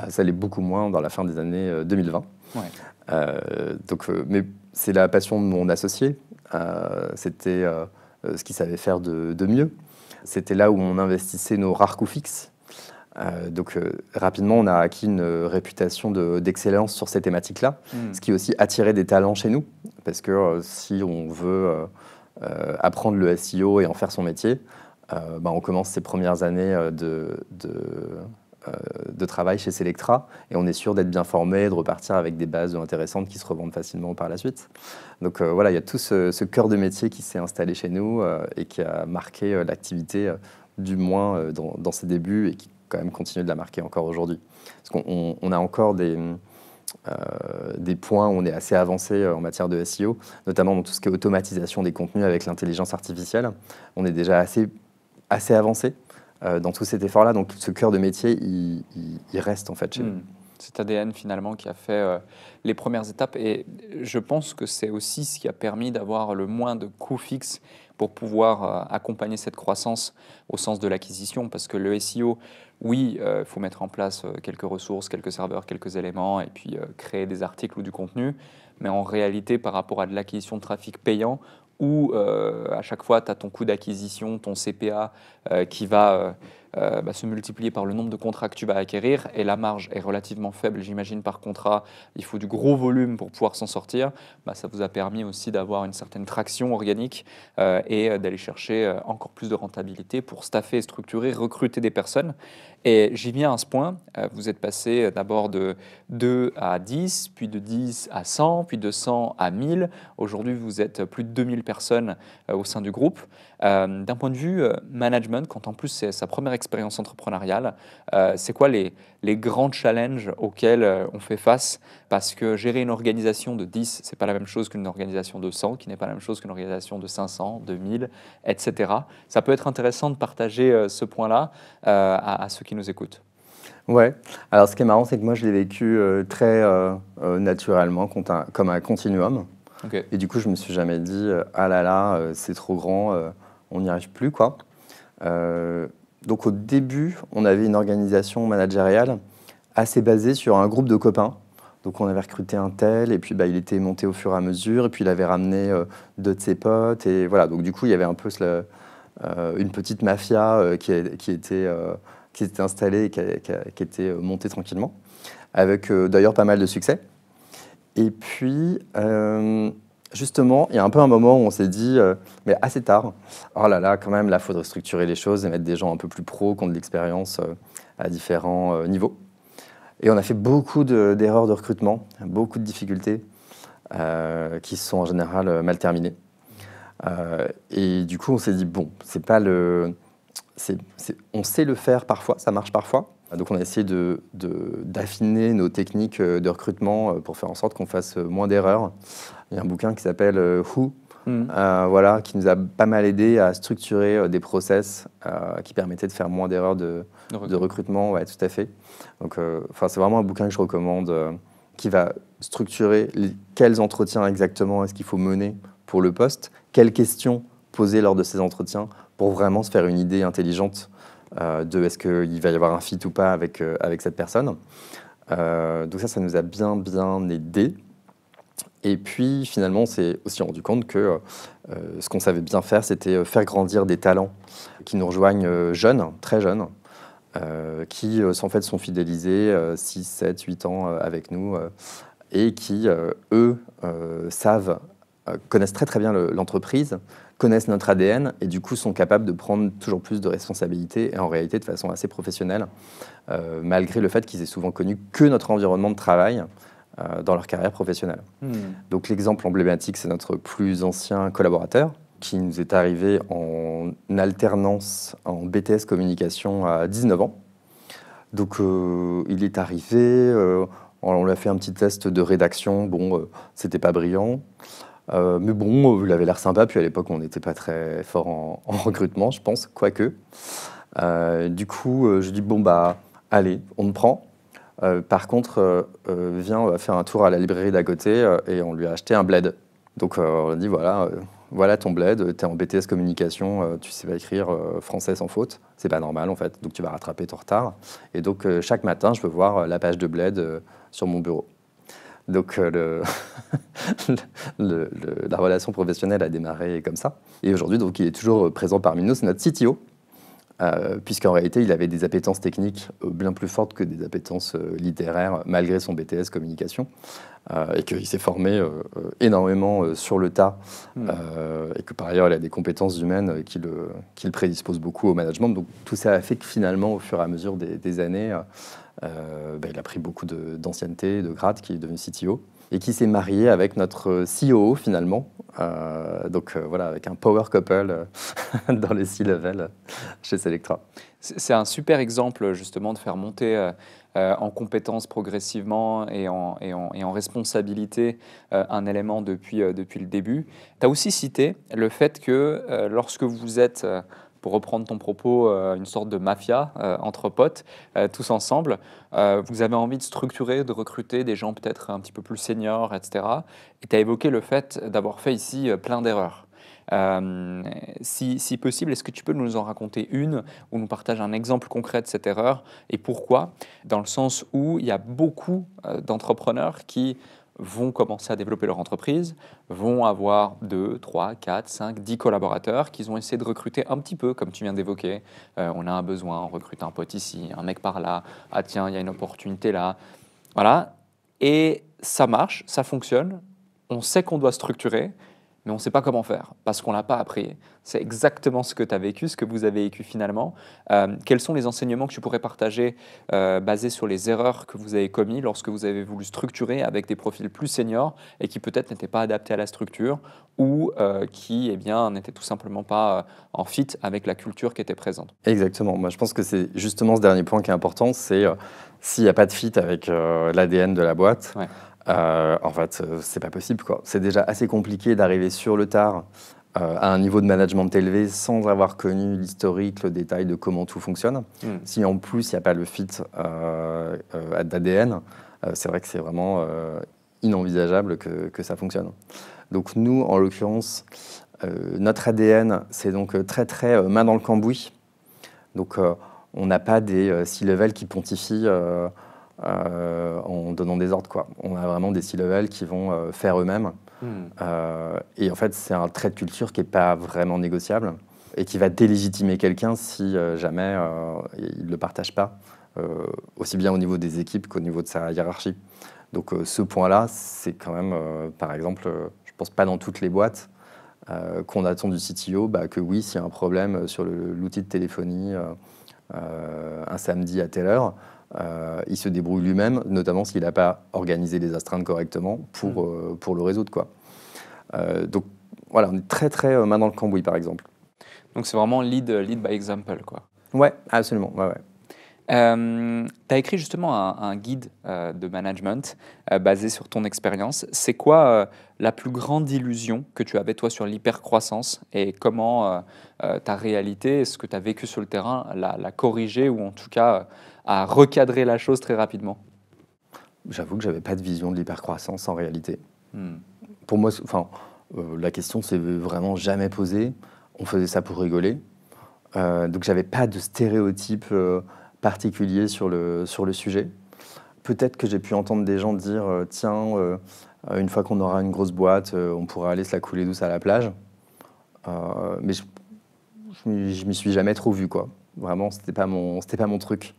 [SPEAKER 1] Ça l'est beaucoup moins dans la fin des années 2020. Ouais. Mais c'est la passion de mon associé. C'était ce qu'il savait faire de mieux. C'était là où on investissait nos rares coûts fixes. Rapidement, on a acquis une réputation d'excellence sur ces thématiques-là, ce qui aussi attirait des talents chez nous, parce que si on veut apprendre le SEO et en faire son métier, on commence ses premières années de travail chez Selectra, et on est sûr d'être bien formé, de repartir avec des bases intéressantes qui se revendent facilement par la suite. Donc voilà, il y a tout ce cœur de métier qui s'est installé chez nous et qui a marqué l'activité, du moins dans ses débuts, et qui quand même continue de la marquer encore aujourd'hui. Parce qu'on a encore des points où on est assez avancé en matière de SEO, notamment dans tout ce qui est automatisation des contenus avec l'intelligence artificielle. On est déjà assez avancé dans tout cet effort-là. Donc ce cœur de métier, il reste en fait chez nous.
[SPEAKER 2] Cet ADN finalement qui a fait les premières étapes. Et je pense que c'est aussi ce qui a permis d'avoir le moins de coûts fixes pour pouvoir accompagner cette croissance au sens de l'acquisition. Parce que le SEO, oui, il faut mettre en place quelques ressources, quelques serveurs, quelques éléments, et puis créer des articles ou du contenu. Mais en réalité, par rapport à de l'acquisition de trafic payant, où à chaque fois, tu as ton coût d'acquisition, ton CPA qui va se multiplier par le nombre de contrats que tu vas acquérir, et la marge est relativement faible, j'imagine, par contrat. Il faut du gros volume pour pouvoir s'en sortir. Ça vous a permis aussi d'avoir une certaine traction organique et d'aller chercher encore plus de rentabilité pour staffer, structurer, recruter des personnes. Et j'y viens à ce point, vous êtes passé d'abord de 2 à 10, puis de 10 à 100, puis de 100 à 1000. Aujourd'hui, vous êtes plus de 2000 personnes au sein du groupe. D'un point de vue management, quand en plus c'est sa première expérience entrepreneuriale, c'est quoi les grands challenges auxquels on fait face? Parce que gérer une organisation de 10, c'est pas la même chose qu'une organisation de 100, qui n'est pas la même chose qu'une organisation de 500, de 1000, etc. Ça peut être intéressant de partager ce point-là à ceux qui nous écoutent.
[SPEAKER 1] Ouais. Alors ce qui est marrant, c'est que moi je l'ai vécu très naturellement, comme un continuum. Okay. Et du coup, je me suis jamais dit ah là là, c'est trop grand, on n'y arrive plus, quoi. Donc au début, on avait une organisation managériale assez basée sur un groupe de copains. Donc on avait recruté un tel, et puis il était monté au fur et à mesure, et puis il avait ramené deux de ses potes, et voilà. Donc du coup, il y avait un peu une petite mafia qui était installée et qui était montée tranquillement, avec d'ailleurs pas mal de succès. Et puis, justement, il y a un peu un moment où on s'est dit, mais assez tard, oh là là, quand même, là, il faudrait structurer les choses et mettre des gens un peu plus pros, qui ont de l'expérience à différents niveaux. Et on a fait beaucoup d'erreurs de recrutement, beaucoup de difficultés qui sont en général mal terminées. Et du coup, on s'est dit, bon, on sait le faire parfois, ça marche parfois. Donc on a essayé d'affiner nos techniques de recrutement pour faire en sorte qu'on fasse moins d'erreurs. Il y a un bouquin qui s'appelle Who, voilà, qui nous a pas mal aidé à structurer des process qui permettaient de faire moins d'erreurs de recrutement. Ouais, tout à fait. Donc c'est vraiment un bouquin que je recommande qui va structurer quels entretiens exactement est-ce qu'il faut mener pour le poste, quelles questions poser lors de ces entretiens pour vraiment se faire une idée intelligente de est-ce qu'il va y avoir un fit ou pas avec cette personne. Donc ça nous a bien aidé. Et puis finalement, on s'est aussi rendu compte que ce qu'on savait bien faire, c'était faire grandir des talents qui nous rejoignent jeunes, très jeunes, qui en fait sont fidélisés 6, 7, 8 ans avec nous et qui, eux, connaissent très très bien l'entreprise, connaissent notre ADN et du coup sont capables de prendre toujours plus de responsabilités et en réalité de façon assez professionnelle, malgré le fait qu'ils aient souvent connu que notre environnement de travail dans leur carrière professionnelle. Donc l'exemple emblématique, c'est notre plus ancien collaborateur qui nous est arrivé en alternance en BTS communication à 19 ans. Donc il est arrivé, on lui a fait un petit test de rédaction, bon, c'était pas brillant. Mais bon, il avait l'air sympa, puis à l'époque, on n'était pas très fort en recrutement, je pense, quoique. Du coup, je dis, bon, bah, allez, on te prend. Par contre, viens, on va faire un tour à la librairie d'à côté, et on lui a acheté un bled. Donc, on a dit, voilà, voilà ton bled, tu es en BTS communication, tu sais pas écrire français sans faute. C'est pas normal, en fait, donc tu vas rattraper ton retard. Et donc, chaque matin, je veux voir la page de bled sur mon bureau. Donc la relation professionnelle a démarré comme ça. Et aujourd'hui, donc, il est toujours présent parmi nous, c'est notre CTO, puisqu'en réalité, il avait des appétences techniques bien plus fortes que des appétences littéraires, malgré son BTS communication, et qu'il s'est formé énormément sur le tas, et que par ailleurs, il a des compétences humaines qui le prédisposent beaucoup au management. Donc tout ça a fait que finalement, au fur et à mesure des années, il a pris beaucoup d'ancienneté, de grade, qui est devenu CTO, et qui s'est marié avec notre COO finalement. Voilà, avec un power couple dans les C-level chez Selectra.
[SPEAKER 2] C'est un super exemple justement de faire monter en compétences progressivement et en responsabilité un élément depuis le début. Tu as aussi cité le fait que lorsque vous êtes, pour reprendre ton propos, une sorte de mafia entre potes, tous ensemble, vous avez envie de structurer, de recruter des gens peut-être un petit peu plus seniors, etc. Et tu as évoqué le fait d'avoir fait ici plein d'erreurs. Si possible, est-ce que tu peux nous en raconter une ou nous partager un exemple concret de cette erreur et pourquoi? Dans le sens où il y a beaucoup d'entrepreneurs qui vont commencer à développer leur entreprise, vont avoir 2, 3, 4, 5, 10 collaborateurs qu'ils ont essayé de recruter un petit peu, comme tu viens d'évoquer. On a un besoin, on recrute un pote ici, un mec par là, ah tiens, il y a une opportunité là. Voilà. Et ça marche, ça fonctionne, on sait qu'on doit structurer, mais on ne sait pas comment faire, parce qu'on ne l'a pas appris. C'est exactement ce que tu as vécu, ce que vous avez vécu finalement. Quels sont les enseignements que tu pourrais partager basés sur les erreurs que vous avez commises lorsque vous avez voulu structurer avec des profils plus seniors et qui peut-être n'étaient pas adaptés à la structure ou qui n'étaient tout simplement pas en fit avec la culture qui était présente?
[SPEAKER 1] Exactement. Moi, je pense que c'est justement ce dernier point qui est important, c'est s'il n'y a pas de fit avec l'ADN de la boîte,
[SPEAKER 2] Ouais.
[SPEAKER 1] en fait, c'est pas possible, quoi. C'est déjà assez compliqué d'arriver sur le tard à un niveau de management élevé sans avoir connu l'historique, le détail de comment tout fonctionne. Si en plus il n'y a pas le fit d'ADN, c'est vrai que c'est vraiment inenvisageable que ça fonctionne. Donc nous, en l'occurrence, notre ADN, c'est donc très très main dans le cambouis. Donc on n'a pas des C-level qui pontifient en donnant des ordres, quoi. On a vraiment des C-level qui vont faire eux-mêmes. Et en fait, c'est un trait de culture qui n'est pas vraiment négociable et qui va délégitimer quelqu'un si jamais il ne le partage pas, aussi bien au niveau des équipes qu'au niveau de sa hiérarchie. Donc ce point-là, c'est quand même, par exemple, je ne pense pas dans toutes les boîtes qu'on attend du CTO, que oui, s'il y a un problème sur l'outil de téléphonie un samedi à telle heure, il se débrouille lui-même, notamment s'il n'a pas organisé les astreintes correctement pour le résoudre, quoi. Donc voilà, on est très très main dans le cambouis, par exemple.
[SPEAKER 2] Donc c'est vraiment lead by example, quoi.
[SPEAKER 1] Ouais, absolument. Ouais.
[SPEAKER 2] Tu as écrit justement un guide de management basé sur ton expérience. C'est quoi la plus grande illusion que tu avais toi sur l'hypercroissance et comment ta réalité, ce que tu as vécu sur le terrain, l'a corrigé ou en tout cas a recadré la chose très rapidement?
[SPEAKER 1] J'avoue que j'avais pas de vision de l'hypercroissance en réalité. Pour moi, la question s'est vraiment jamais posée. On faisait ça pour rigoler. Donc j'avais pas de stéréotype particulier sur le sujet. Peut-être que j'ai pu entendre des gens dire tiens, une fois qu'on aura une grosse boîte, on pourra aller se la couler douce à la plage. Mais je m'y suis jamais trop vu, quoi. Vraiment, c'était pas mon truc.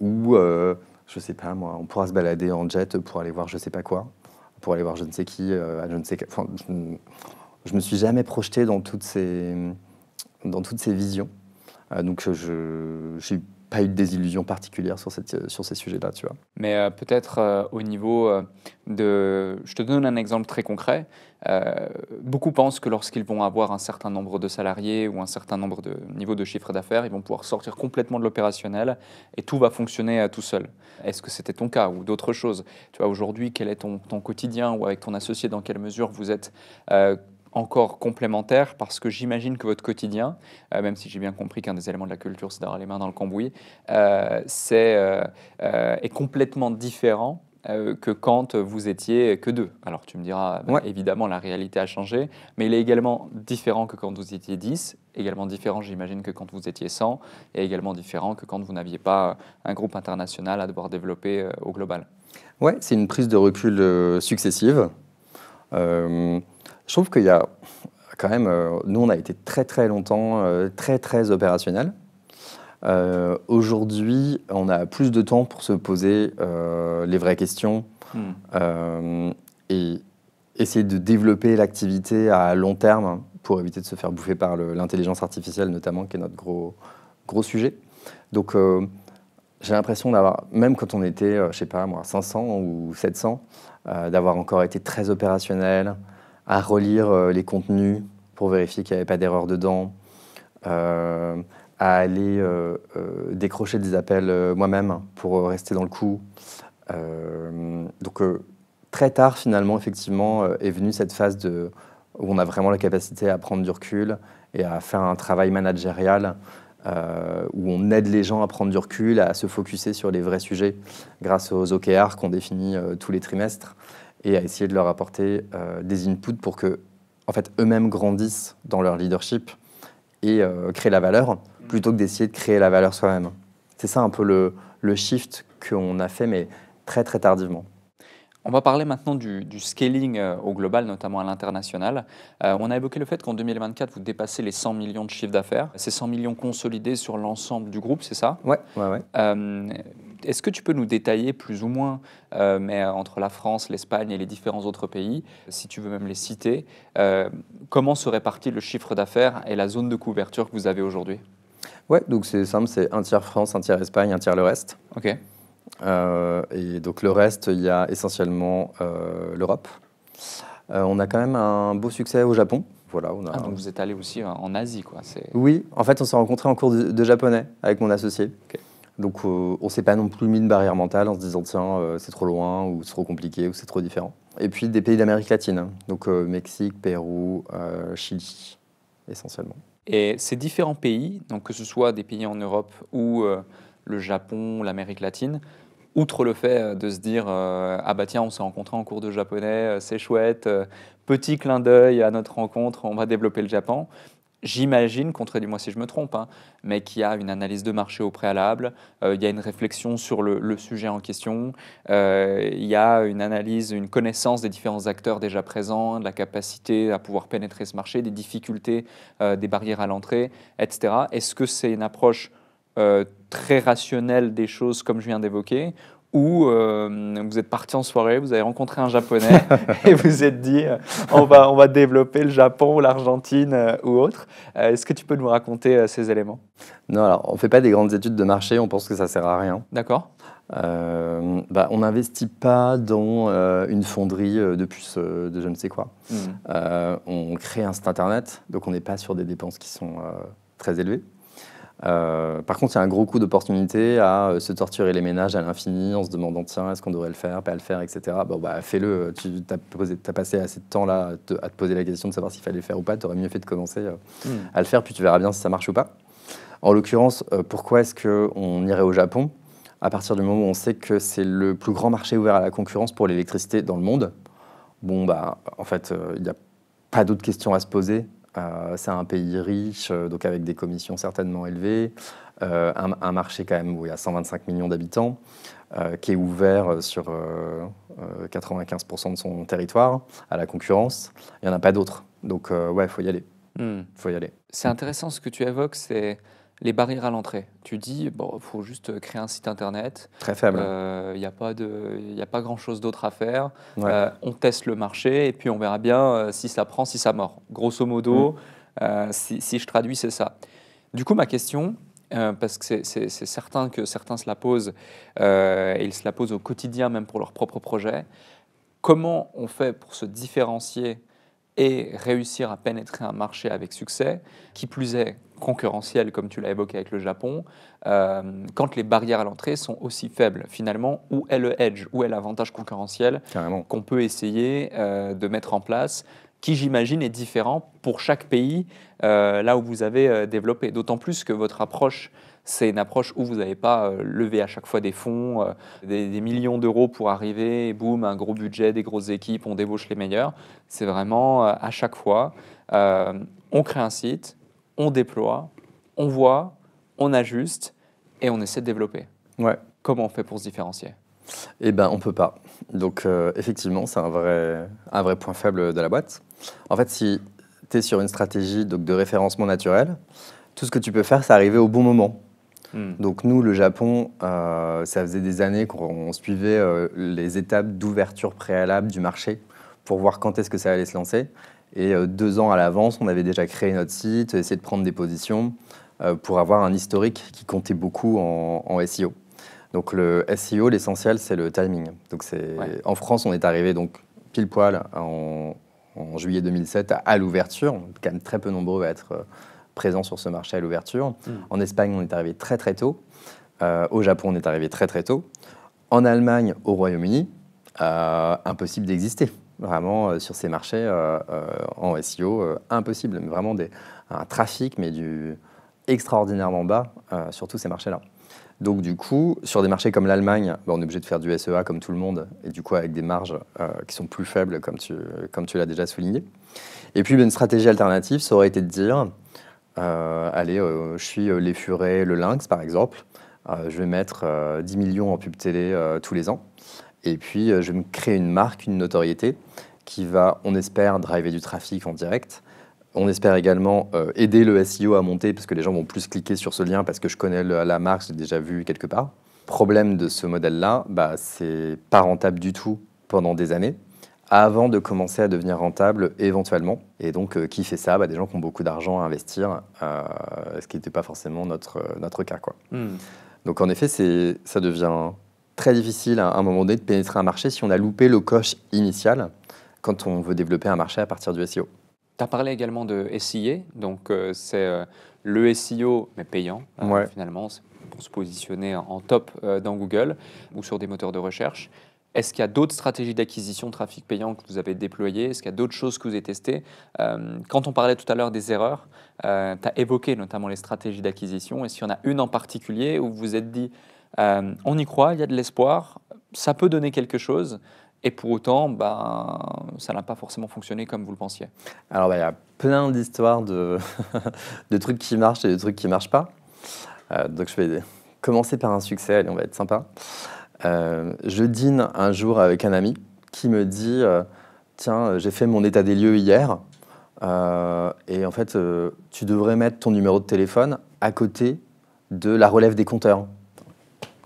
[SPEAKER 1] Ou je sais pas moi, on pourra se balader en jet pour aller voir je sais pas quoi, pour aller voir je ne sais qui, je ne sais je me suis jamais projeté dans toutes ces visions. Donc, je n'ai pas eu de désillusion particulière sur ces sujets-là, tu vois.
[SPEAKER 2] Mais peut-être au niveau de... Je te donne un exemple très concret. Beaucoup pensent que lorsqu'ils vont avoir un certain nombre de salariés ou un certain nombre de niveaux de chiffre d'affaires, ils vont pouvoir sortir complètement de l'opérationnel et tout va fonctionner tout seul. Est-ce que c'était ton cas ou d'autres choses? Tu vois, aujourd'hui, quel est ton quotidien ou avec ton associé, dans quelle mesure vous êtes encore complémentaires? Parce que j'imagine que votre quotidien, même si j'ai bien compris qu'un des éléments de la culture, c'est d'avoir les mains dans le cambouis, est complètement différent que quand vous étiez que deux. Alors tu me diras,
[SPEAKER 1] Ouais.
[SPEAKER 2] évidemment, la réalité a changé, mais il est également différent que quand vous étiez 10, également différent, j'imagine, que quand vous étiez 100, et également différent que quand vous n'aviez pas un groupe international à devoir développer au global.
[SPEAKER 1] Ouais, c'est une prise de recul successive. Je trouve qu'il y a quand même, nous on a été très très longtemps très opérationnel. Aujourd'hui, on a plus de temps pour se poser les vraies questions et essayer de développer l'activité à long terme pour éviter de se faire bouffer par l'intelligence artificielle notamment, qui est notre gros sujet. Donc j'ai l'impression d'avoir, même quand on était, je sais pas moi, 500 ou 700, d'avoir encore été très opérationnel, à relire les contenus pour vérifier qu'il n'y avait pas d'erreur dedans, à aller décrocher des appels moi-même pour rester dans le coup. Donc très tard, finalement, effectivement, est venue cette phase où on a vraiment la capacité à prendre du recul et à faire un travail managérial où on aide les gens à prendre du recul, à se focusser sur les vrais sujets grâce aux OKR qu'on définit tous les trimestres et à essayer de leur apporter des inputs pour que, en fait, eux-mêmes grandissent dans leur leadership et créent la valeur plutôt que d'essayer de créer la valeur soi-même. C'est ça un peu le shift qu'on a fait, mais très tardivement.
[SPEAKER 2] On va parler maintenant du scaling au global, notamment à l'international. On a évoqué le fait qu'en 2024, vous dépassez les 100 millions de chiffre d'affaires. C'est 100 millions consolidés sur l'ensemble du groupe, c'est ça?
[SPEAKER 1] Ouais.
[SPEAKER 2] Est-ce que tu peux nous détailler plus ou moins, mais entre la France, l'Espagne et les différents autres pays, si tu veux même les citer, comment se répartit le chiffre d'affaires et la zone de couverture que vous avez aujourd'hui?
[SPEAKER 1] Ouais, donc c'est simple, c'est un tiers France, un tiers Espagne, un tiers le reste.
[SPEAKER 2] Ok.
[SPEAKER 1] Et donc le reste, il y a essentiellement l'Europe. On a quand même un beau succès au Japon. Voilà,
[SPEAKER 2] Donc vous êtes allé aussi en Asie, quoi.
[SPEAKER 1] Oui, en fait, on s'est rencontrés en cours de japonais avec mon associé.
[SPEAKER 2] Okay.
[SPEAKER 1] Donc on ne s'est pas non plus mis une barrière mentale en se disant tiens, c'est trop loin, ou c'est trop compliqué, ou c'est trop différent. Et puis des pays d'Amérique latine, donc Mexique, Pérou, Chili, essentiellement.
[SPEAKER 2] Et ces différents pays, donc que ce soit des pays en Europe ou le Japon, l'Amérique latine, outre le fait de se dire ah bah tiens, on s'est rencontrés en cours de japonais, c'est chouette, petit clin d'œil à notre rencontre, on va développer le Japon. J'imagine, contredis-moi si je me trompe, hein, mais qu'il y a une analyse de marché au préalable, il y a une réflexion sur le sujet en question, il y a une analyse, une connaissance des différents acteurs déjà présents, de la capacité à pouvoir pénétrer ce marché, des difficultés, des barrières à l'entrée, etc. Est-ce que c'est une approche très rationnelle des choses comme je viens d'évoquer, ou vous êtes parti en soirée, vous avez rencontré un Japonais et vous êtes dit on va développer le Japon ou l'Argentine ou autre. Est-ce que tu peux nous raconter ces éléments?
[SPEAKER 1] Non, alors on ne fait pas des grandes études de marché, on pense que ça ne sert à rien.
[SPEAKER 2] D'accord.
[SPEAKER 1] On n'investit pas dans une fonderie de puces de je ne sais quoi. On crée un site internet, donc on n'est pas sur des dépenses qui sont très élevées. Par contre, il y a un gros coup d'opportunité à se torturer les ménages à l'infini en se demandant tiens, est-ce qu'on devrait le faire, pas le faire, etc. Bon, bah, fais-le. Tu as passé assez de temps là à te poser la question de savoir s'il fallait le faire ou pas. Tu aurais mieux fait de commencer à le faire, puis tu verras bien si ça marche ou pas. En l'occurrence, pourquoi est-ce qu'on irait au Japon? À partir du moment où on sait que c'est le plus grand marché ouvert à la concurrence pour l'électricité dans le monde, bon, bah, en fait, il n'y a pas d'autres questions à se poser. C'est un pays riche, donc avec des commissions certainement élevées, un marché quand même où il y a 125 millions d'habitants, qui est ouvert sur 95% de son territoire à la concurrence. Il n'y en a pas d'autres. Donc ouais, il faut y aller. Faut y aller.
[SPEAKER 2] C'est intéressant ce que tu évoques, c'est Les barrières à l'entrée. Tu dis, bon, faut juste créer un site internet.
[SPEAKER 1] Très faible.
[SPEAKER 2] Il n'y a pas grand-chose d'autre à faire.
[SPEAKER 1] Ouais.
[SPEAKER 2] On teste le marché et puis on verra bien si ça prend, si ça mord. Grosso modo, si je traduis, c'est ça. Du coup, ma question, parce que c'est certain que certains se la posent, et ils se la posent au quotidien, même pour leur propre projet. Comment on fait pour se différencier et réussir à pénétrer un marché avec succès, qui plus est concurrentiel, comme tu l'as évoqué avec le Japon, quand les barrières à l'entrée sont aussi faibles, finalement, où est le edge, où est l'avantage concurrentiel
[SPEAKER 1] Carrément.
[SPEAKER 2] qu'on peut essayer de mettre en place, qui j'imagine est différent pour chaque pays là où vous avez développé. D'autant plus que votre approche, c'est une approche où vous n'avez pas levé à chaque fois des fonds, des millions d'euros pour arriver, et boum, un gros budget, des grosses équipes, on débauche les meilleurs. C'est vraiment à chaque fois, on crée un site, on déploie, on voit, on ajuste et on essaie de développer.
[SPEAKER 1] Ouais.
[SPEAKER 2] Comment on fait pour se différencier?
[SPEAKER 1] Eh ben, on peut pas. Donc, effectivement, c'est un vrai point faible de la boîte. En fait, si tu es sur une stratégie donc, de référencement naturel, tout ce que tu peux faire, c'est arriver au bon moment. Donc, nous, le Japon, ça faisait des années qu'on suivait les étapes d'ouverture préalable du marché pour voir quand est-ce que ça allait se lancer. Et 2 ans à l'avance, on avait déjà créé notre site, essayé de prendre des positions pour avoir un historique qui comptait beaucoup en SEO. Donc le SEO, l'essentiel, c'est le timing. Donc en France, on est arrivé donc pile poil en juillet 2007 à l'ouverture. On est quand même très peu nombreux à être présents sur ce marché à l'ouverture. En Espagne, on est arrivé très très tôt. Au Japon, on est arrivé très très tôt. En Allemagne, au Royaume-Uni, impossible d'exister. Vraiment, sur ces marchés en SEO, impossible. Mais vraiment un trafic, mais extraordinairement bas sur tous ces marchés-là. Donc du coup, sur des marchés comme l'Allemagne, on est obligé de faire du SEA comme tout le monde, et du coup avec des marges qui sont plus faibles, comme tu l'as déjà souligné. Et puis une stratégie alternative, ça aurait été de dire, allez, je suis les Furets, le Lynx par exemple, je vais mettre 10 millions en pub télé tous les ans, et puis je vais me créer une marque, une notoriété, qui va, on espère, driver du trafic en direct. On espère également aider le SEO à monter parce que les gens vont plus cliquer sur ce lien parce que je connais la marque, j'ai déjà vu quelque part. Problème de ce modèle-là, c'est pas rentable du tout pendant des années avant de commencer à devenir rentable éventuellement. Et donc, qui fait ça? Des gens qui ont beaucoup d'argent à investir, ce qui n'était pas forcément notre cas, quoi. Donc en effet, ça devient très difficile à un moment donné de pénétrer un marché si on a loupé le coche initial quand on veut développer un marché à partir du SEO.
[SPEAKER 2] Tu as parlé également de SIA, donc c'est le SEO, mais payant, finalement, pour se positionner en top dans Google ou sur des moteurs de recherche. Est-ce qu'il y a d'autres stratégies d'acquisition de trafic payant que vous avez déployées? Est-ce qu'il y a d'autres choses que vous avez testées? Quand on parlait tout à l'heure des erreurs, tu as évoqué notamment les stratégies d'acquisition. Est-ce qu'il y en a une en particulier où vous vous êtes dit, on y croit, il y a de l'espoir, ça peut donner quelque chose? Et pour autant, ça n'a pas forcément fonctionné comme vous le pensiez.
[SPEAKER 1] Alors, il y a plein d'histoires de trucs qui marchent et de trucs qui ne marchent pas. Donc, je vais commencer par un succès, allez, on va être sympa. Je dîne un jour avec un ami qui me dit tiens, j'ai fait mon état des lieux hier et en fait, tu devrais mettre ton numéro de téléphone à côté de la relève des compteurs.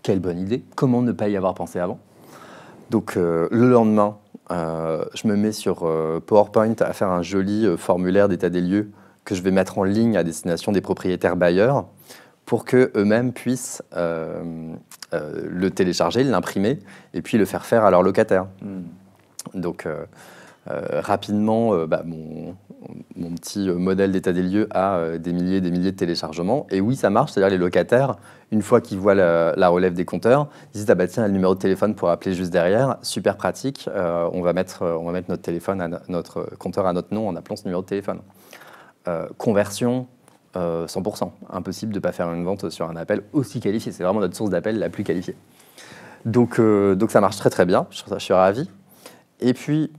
[SPEAKER 1] Quelle bonne idée! Comment ne pas y avoir pensé avant? Donc le lendemain, je me mets sur PowerPoint à faire un joli formulaire d'état des lieux que je vais mettre en ligne à destination des propriétaires bailleurs pour qu'eux-mêmes puissent le télécharger, l'imprimer et puis le faire faire à leurs locataires. Donc rapidement, mon petit modèle d'état des lieux a des milliers et des milliers de téléchargements. Et oui, ça marche, c'est-à-dire les locataires, une fois qu'ils voient la relève des compteurs, ils disent « Ah bah tiens, le numéro de téléphone pour appeler juste derrière, super pratique, on va mettre notre téléphone, notre compteur à notre nom en appelant ce numéro de téléphone. » Conversion, 100%. Impossible de ne pas faire une vente sur un appel aussi qualifié. C'est vraiment notre source d'appel la plus qualifiée. Donc ça marche très très bien, je suis ravi. Et puis,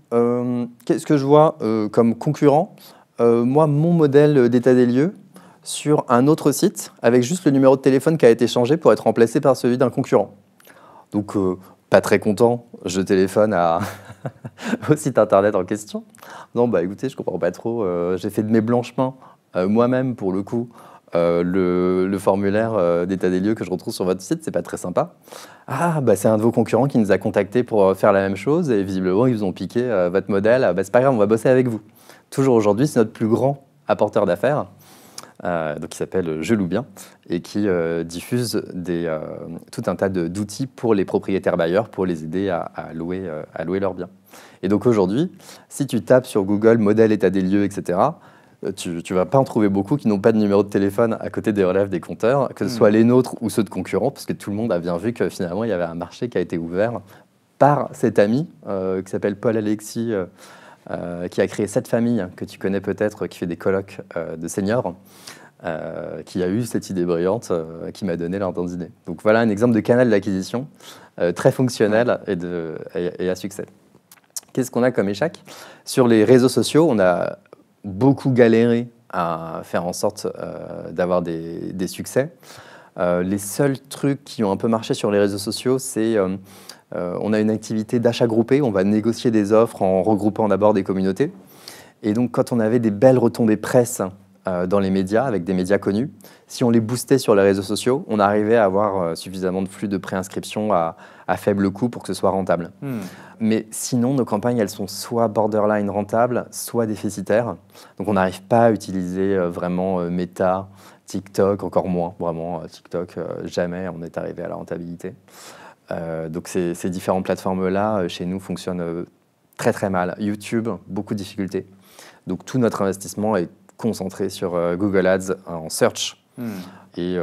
[SPEAKER 1] qu'est-ce que je vois comme concurrent? Moi, mon modèle d'état des lieux sur un autre site avec juste le numéro de téléphone qui a été changé pour être remplacé par celui d'un concurrent. Donc, pas très content, je téléphone au site internet en question. Non, écoutez, je comprends pas trop. J'ai fait de mes blanchements moi-même, pour le coup, le formulaire d'état des lieux que je retrouve sur votre site, c'est pas très sympa. Ah, bah, c'est un de vos concurrents qui nous a contactés pour faire la même chose et visiblement, ils vous ont piqué votre modèle. Bah, c'est pas grave, on va bosser avec vous. Toujours aujourd'hui, c'est notre plus grand apporteur d'affaires, donc qui s'appelle Je loue bien et qui diffuse tout un tas d'outils pour les propriétaires bailleurs pour les aider à louer leurs biens. Et donc aujourd'hui, si tu tapes sur Google modèle état des lieux, etc., tu ne vas pas en trouver beaucoup qui n'ont pas de numéro de téléphone à côté des relèves des compteurs, que ce soit les nôtres ou ceux de concurrents, parce que tout le monde a bien vu que finalement, il y avait un marché qui a été ouvert par cet ami qui s'appelle Paul Alexis, qui a créé cette famille que tu connais peut-être, qui fait des colloques de seniors, qui a eu cette idée brillante qui m'a donné l'ordre d'un dîner. Donc voilà un exemple de canal d'acquisition très fonctionnel et à succès. Qu'est-ce qu'on a comme échec? Sur les réseaux sociaux, on a beaucoup galéré à faire en sorte d'avoir des succès. Les seuls trucs qui ont un peu marché sur les réseaux sociaux, c'est on a une activité d'achat groupé, on va négocier des offres en regroupant d'abord des communautés. Et donc quand on avait des belles retombées presse dans les médias, avec des médias connus, si on les boostait sur les réseaux sociaux, on arrivait à avoir suffisamment de flux de préinscription à faible coût pour que ce soit rentable. Mais sinon, nos campagnes, elles sont soit borderline rentables, soit déficitaires. Donc on n'arrive pas à utiliser vraiment Meta, TikTok, encore moins, vraiment TikTok, jamais on est arrivé à la rentabilité. Donc ces différentes plateformes-là, chez nous, fonctionnent très très mal. YouTube, beaucoup de difficultés. Donc tout notre investissement est concentré sur Google Ads en search et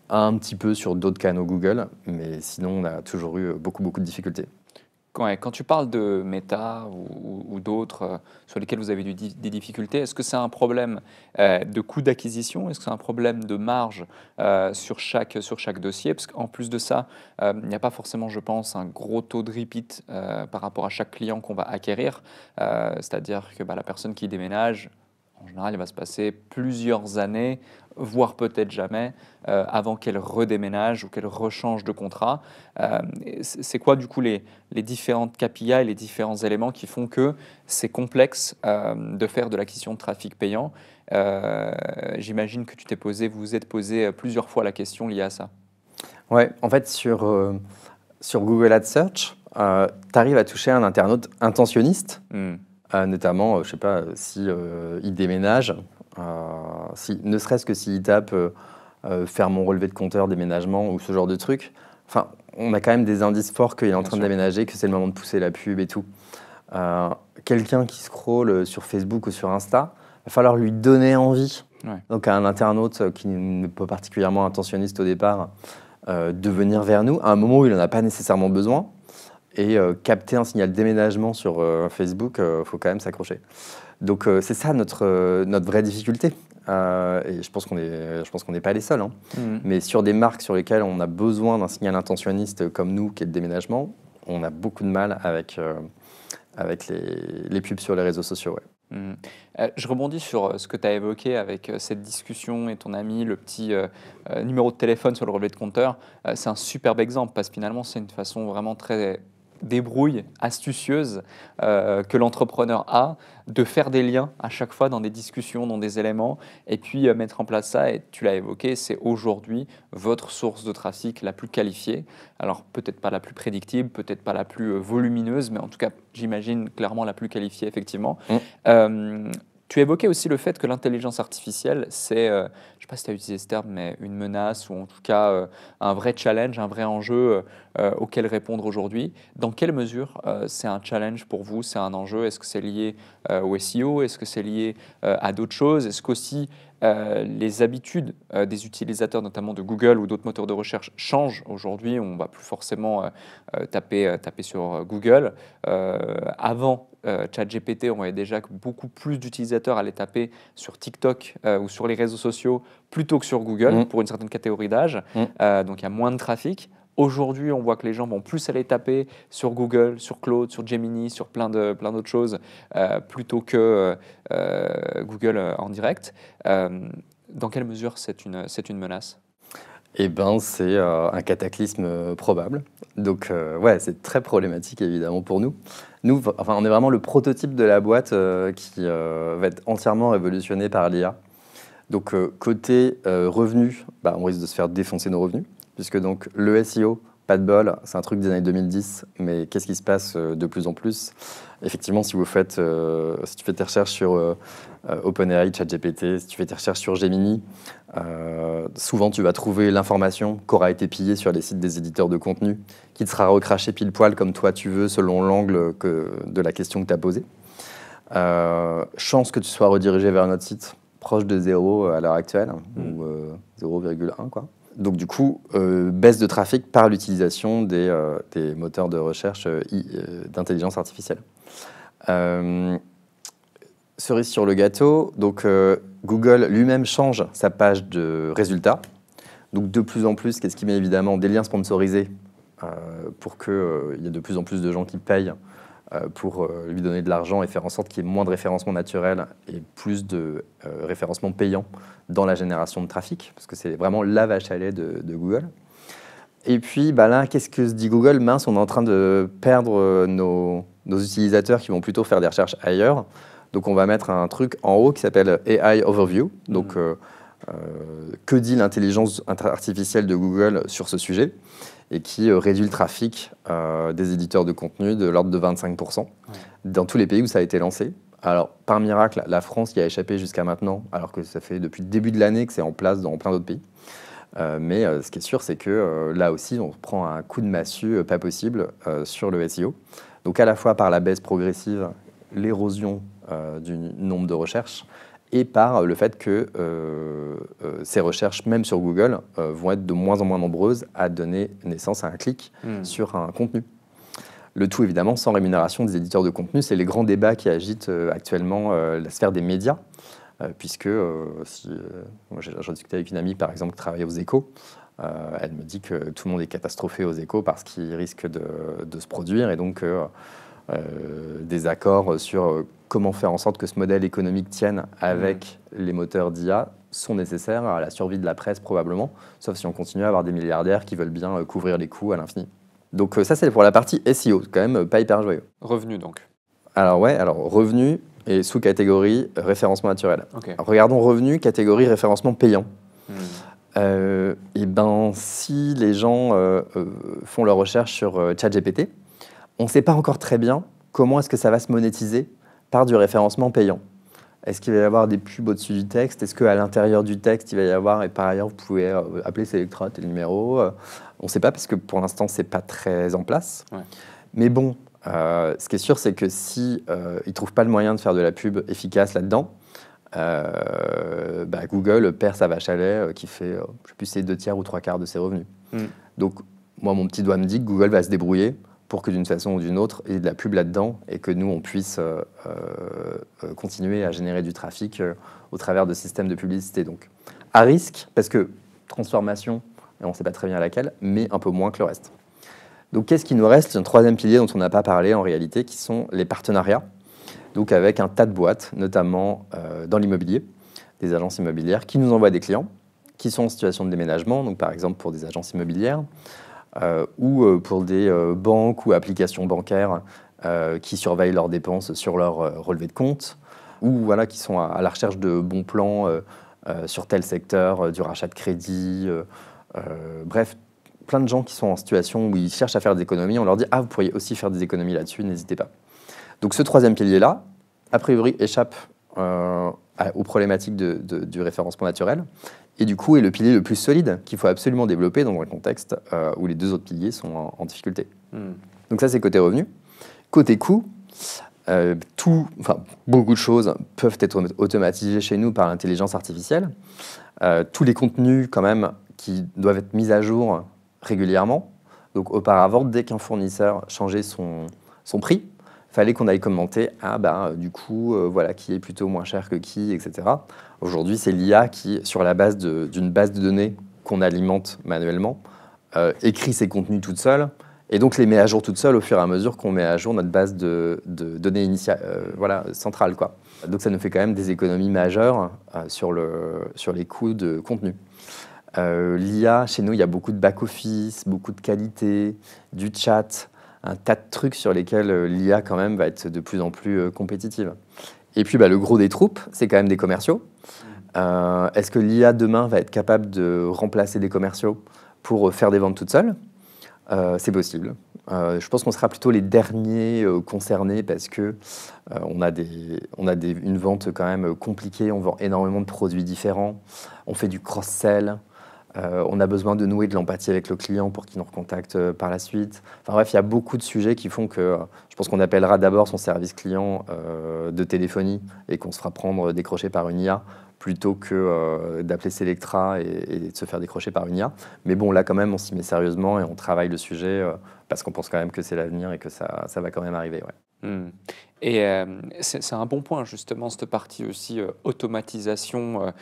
[SPEAKER 1] un petit peu sur d'autres canaux Google, mais sinon on a toujours eu beaucoup de difficultés.
[SPEAKER 2] Ouais, quand tu parles de Meta ou d'autres sur lesquels vous avez eu des difficultés, est-ce que c'est un problème de coût d'acquisition? Est-ce que c'est un problème de marge sur chaque dossier? Parce qu'en plus de ça, il n'y a pas forcément, je pense, un gros taux de repeat par rapport à chaque client qu'on va acquérir. C'est-à-dire que la personne qui déménage, en général, il va se passer plusieurs années, voire peut-être jamais, avant qu'elle redéménage ou qu'elle rechange de contrat. C'est quoi, du coup, les différentes KPI, les différents éléments qui font que c'est complexe de faire de l'acquisition de trafic payant? J'imagine que vous vous êtes posé plusieurs fois la question liée à ça.
[SPEAKER 1] Ouais, en fait, sur Google Ads Search, tu arrives à toucher un internaute intentionniste. Notamment, je ne sais pas, si il déménage, ne serait-ce que s'il tape faire mon relevé de compteur déménagement ou ce genre de truc. Enfin, on a quand même des indices forts qu'il est en train de déménager, que c'est le moment de pousser la pub et tout. Quelqu'un qui scrolle sur Facebook ou sur Insta, il va falloir lui donner envie. Ouais. Donc à un internaute qui n'est pas particulièrement intentionniste au départ, de venir vers nous à un moment où il n'en a pas nécessairement besoin. Et capter un signal déménagement sur Facebook, faut quand même s'accrocher. Donc c'est ça notre vraie difficulté. Et je pense qu'on n'est pas les seuls. Hein. Mais sur des marques sur lesquelles on a besoin d'un signal intentionniste comme nous, qui est le déménagement, on a beaucoup de mal avec les pubs sur les réseaux sociaux. Ouais.
[SPEAKER 2] Je rebondis sur ce que tu as évoqué avec cette discussion et ton ami, le petit numéro de téléphone sur le relevé de compteur. C'est un superbe exemple parce que finalement, c'est une façon vraiment très débrouille, astucieuse que l'entrepreneur a de faire des liens à chaque fois dans des discussions, dans des éléments et puis mettre en place ça. Et tu l'as évoqué, c'est aujourd'hui votre source de trafic la plus qualifiée. Alors peut-être pas la plus prédictible, peut-être pas la plus volumineuse, mais en tout cas, j'imagine clairement la plus qualifiée, effectivement. Tu évoquais aussi le fait que l'intelligence artificielle, c'est, je ne sais pas si tu as utilisé ce terme, mais une menace ou en tout cas un vrai challenge, un vrai enjeu auquel répondre aujourd'hui. Dans quelle mesure c'est un challenge pour vous, c'est un enjeu? Est-ce que c'est lié au SEO? Est-ce que c'est lié à d'autres choses? Est-ce qu'aussi les habitudes des utilisateurs, notamment de Google ou d'autres moteurs de recherche, changent aujourd'hui? On ne va plus forcément taper sur Google. Avant ChatGPT, on voyait déjà que beaucoup plus d'utilisateurs allaient taper sur TikTok ou sur les réseaux sociaux plutôt que sur Google pour une certaine catégorie d'âge. Donc il y a moins de trafic. Aujourd'hui, on voit que les gens vont plus aller taper sur Google, sur Claude, sur Gemini, sur plein d'autres choses plutôt que Google en direct. Dans quelle mesure c'est une menace?
[SPEAKER 1] Eh ben, c'est un cataclysme probable. Donc, ouais, c'est très problématique, évidemment, pour nous. Nous, on est vraiment le prototype de la boîte qui va être entièrement révolutionné par l'IA. Donc côté revenus, on risque de se faire défoncer nos revenus, puisque donc le SEO, pas de bol, c'est un truc des années 2010, mais qu'est-ce qui se passe de plus en plus? Effectivement, si tu fais tes recherches sur OpenAI, ChatGPT, si tu fais tes recherches sur Gemini, souvent tu vas trouver l'information qui aura été pillée sur les sites des éditeurs de contenu, qui te sera recrachée pile poil comme toi tu veux, selon l'angle de la question que tu as posée. Chance que tu sois redirigé vers notre site, proche de 0 à l'heure actuelle, ou 0,1 quoi. Donc du coup, baisse de trafic par l'utilisation des moteurs de recherche d'intelligence artificielle. Cerise sur le gâteau, donc Google lui-même change sa page de résultats. Donc de plus en plus, qu'est-ce qui met évidemment des liens sponsorisés pour qu'il y ait de plus en plus de gens qui payent pour lui donner de l'argent et faire en sorte qu'il y ait moins de référencement naturel et plus de référencement payant dans la génération de trafic, parce que c'est vraiment la vache à lait de Google. Et puis là, qu'est-ce que se dit Google? Mince, on est en train de perdre nos utilisateurs qui vont plutôt faire des recherches ailleurs. Donc on va mettre un truc en haut qui s'appelle AI Overview. Donc que dit l'intelligence artificielle de Google sur ce sujet, et qui réduit le trafic des éditeurs de contenu de l'ordre de 25% dans tous les pays où ça a été lancé. Alors, par miracle, la France y a échappé jusqu'à maintenant, alors que ça fait depuis le début de l'année que c'est en place dans plein d'autres pays. Mais ce qui est sûr, c'est que là aussi, on prend un coup de massue pas possible sur le SEO. Donc à la fois par la baisse progressive, l'érosion du nombre de recherches, et par le fait que ces recherches, même sur Google, vont être de moins en moins nombreuses à donner naissance à un clic sur un contenu. Le tout, évidemment, sans rémunération des éditeurs de contenu. C'est les grands débats qui agitent actuellement la sphère des médias, puisque moi, j'en discutais avec une amie, par exemple, qui travaille aux Échos. Elle me dit que tout le monde est catastrophé aux Échos parce qu'ils risquent de se produire, et donc des accords sur comment faire en sorte que ce modèle économique tienne avec les moteurs d'IA sont nécessaires à la survie de la presse probablement, sauf si on continue à avoir des milliardaires qui veulent bien couvrir les coûts à l'infini. Donc ça c'est pour la partie SEO, quand même pas hyper joyeux.
[SPEAKER 2] Revenu donc.
[SPEAKER 1] Alors revenu et sous-catégorie référencement naturel.
[SPEAKER 2] Okay.
[SPEAKER 1] Alors, regardons revenu, catégorie référencement payant. Et si les gens font leur recherche sur ChatGPT, on ne sait pas encore très bien comment est-ce que ça va se monétiser par du référencement payant. Est-ce qu'il va y avoir des pubs au-dessus du texte? Est-ce qu'à l'intérieur du texte, il va y avoir, et par ailleurs, vous pouvez appeler Selectra, tel numéro? On ne sait pas, parce que pour l'instant, ce n'est pas très en place. Ouais. Mais bon, ce qui est sûr, c'est que si ils ne trouvent pas le moyen de faire de la pub efficace là-dedans, Google perd sa vache à lait qui fait, je ne sais plus, c'est 2/3 ou 3/4 de ses revenus. Donc, moi, mon petit doigt me dit que Google va se débrouiller pour que d'une façon ou d'une autre, il y ait de la pub là-dedans et que nous, on puisse continuer à générer du trafic au travers de systèmes de publicité. Donc, à risque, parce que transformation, et on ne sait pas très bien laquelle, mais un peu moins que le reste. Donc, qu'est-ce qui nous reste? Un troisième pilier dont on n'a pas parlé en réalité, qui sont les partenariats. Donc, avec un tas de boîtes, notamment dans l'immobilier, des agences immobilières qui nous envoient des clients qui sont en situation de déménagement, donc par exemple pour des agences immobilières, ou pour des banques ou applications bancaires qui surveillent leurs dépenses sur leur relevé de compte, ou qui sont à la recherche de bons plans sur tel secteur, du rachat de crédit, bref, plein de gens qui sont en situation où ils cherchent à faire des économies. On leur dit « Ah, vous pourriez aussi faire des économies là-dessus, n'hésitez pas ». Donc ce troisième pilier-là, a priori, échappe aux problématiques du référencement naturel, et du coup est le pilier le plus solide qu'il faut absolument développer dans un contexte où les deux autres piliers sont en difficulté. Donc ça, c'est côté revenu. Côté coût, beaucoup de choses peuvent être automatisées chez nous par l'intelligence artificielle. Tous les contenus, quand même, qui doivent être mis à jour régulièrement. Donc auparavant, dès qu'un fournisseur changeait son prix, il fallait qu'on aille commenter qui est plutôt moins cher que qui, etc. Aujourd'hui, c'est l'IA qui, sur la base d'une base de données qu'on alimente manuellement, écrit ses contenus toute seule, et donc les met à jour toute seule au fur et à mesure qu'on met à jour notre base de données centrale, quoi. Donc ça nous fait quand même des économies majeures sur les coûts de contenu. L'IA, chez nous, il y a beaucoup de back-office, beaucoup de qualité, du chat, un tas de trucs sur lesquels l'IA quand même va être de plus en plus compétitive. Et puis le gros des troupes, c'est quand même des commerciaux. Est-ce que l'IA demain va être capable de remplacer des commerciaux pour faire des ventes toutes seules? C'est possible. Je pense qu'on sera plutôt les derniers concernés parce que on a une vente quand même compliquée, on vend énormément de produits différents, on fait du cross-sell, on a besoin de nouer de l'empathie avec le client pour qu'il nous recontacte par la suite. Enfin bref, il y a beaucoup de sujets qui font que je pense qu'on appellera d'abord son service client de téléphonie et qu'on se fera décrocher par une IA plutôt que d'appeler Selectra et de se faire décrocher par une IA. Mais bon, là quand même, on s'y met sérieusement et on travaille le sujet parce qu'on pense quand même que c'est l'avenir et que ça va quand même arriver. Ouais.
[SPEAKER 2] Et c'est un bon point, justement, cette partie aussi automatisation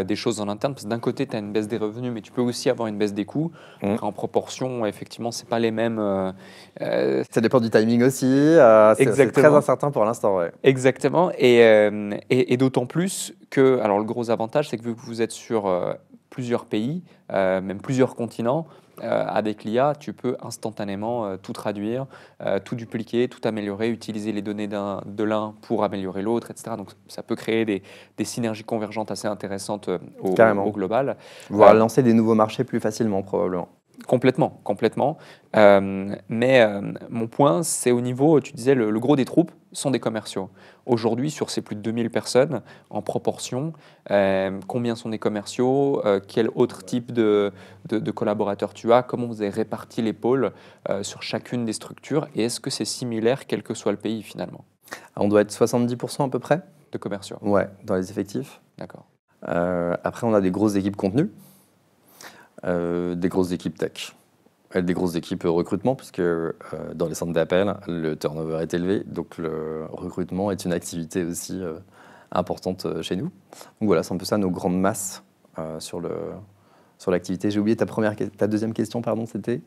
[SPEAKER 2] des choses en interne. Parce que d'un côté, tu as une baisse des revenus, mais tu peux aussi avoir une baisse des coûts. Après, en proportion, effectivement, ce n'est pas les mêmes.
[SPEAKER 1] Ça dépend du timing aussi. C'est très incertain pour l'instant. Ouais.
[SPEAKER 2] Exactement. Et d'autant plus que, alors le gros avantage, c'est que vu que vous êtes sur plusieurs pays, même plusieurs continents, avec l'IA, tu peux instantanément tout traduire, tout dupliquer, tout améliorer, utiliser les données de l'un pour améliorer l'autre, etc. Donc ça peut créer des synergies convergentes assez intéressantes au global.
[SPEAKER 1] Voire lancer des nouveaux marchés plus facilement, probablement.
[SPEAKER 2] Complètement. Mais mon point, c'est au niveau, tu disais, le gros des troupes sont des commerciaux. Aujourd'hui, sur ces plus de 2000 personnes, en proportion, combien sont des commerciaux? Quel autre type de collaborateurs tu as? Comment vous avez réparti les pôles sur chacune des structures? Et est-ce que c'est similaire, quel que soit le pays, finalement?
[SPEAKER 1] On doit être 70% à peu près.
[SPEAKER 2] De commerciaux?
[SPEAKER 1] Ouais, dans les effectifs.
[SPEAKER 2] D'accord.
[SPEAKER 1] Après, on a des grosses équipes contenu. Des grosses équipes tech, des grosses équipes recrutement, puisque dans les centres d'appel, le turnover est élevé, donc le recrutement est une activité aussi importante chez nous. Donc voilà, c'est un peu ça nos grandes masses sur l'activité. J'ai oublié ta deuxième question, pardon, c'était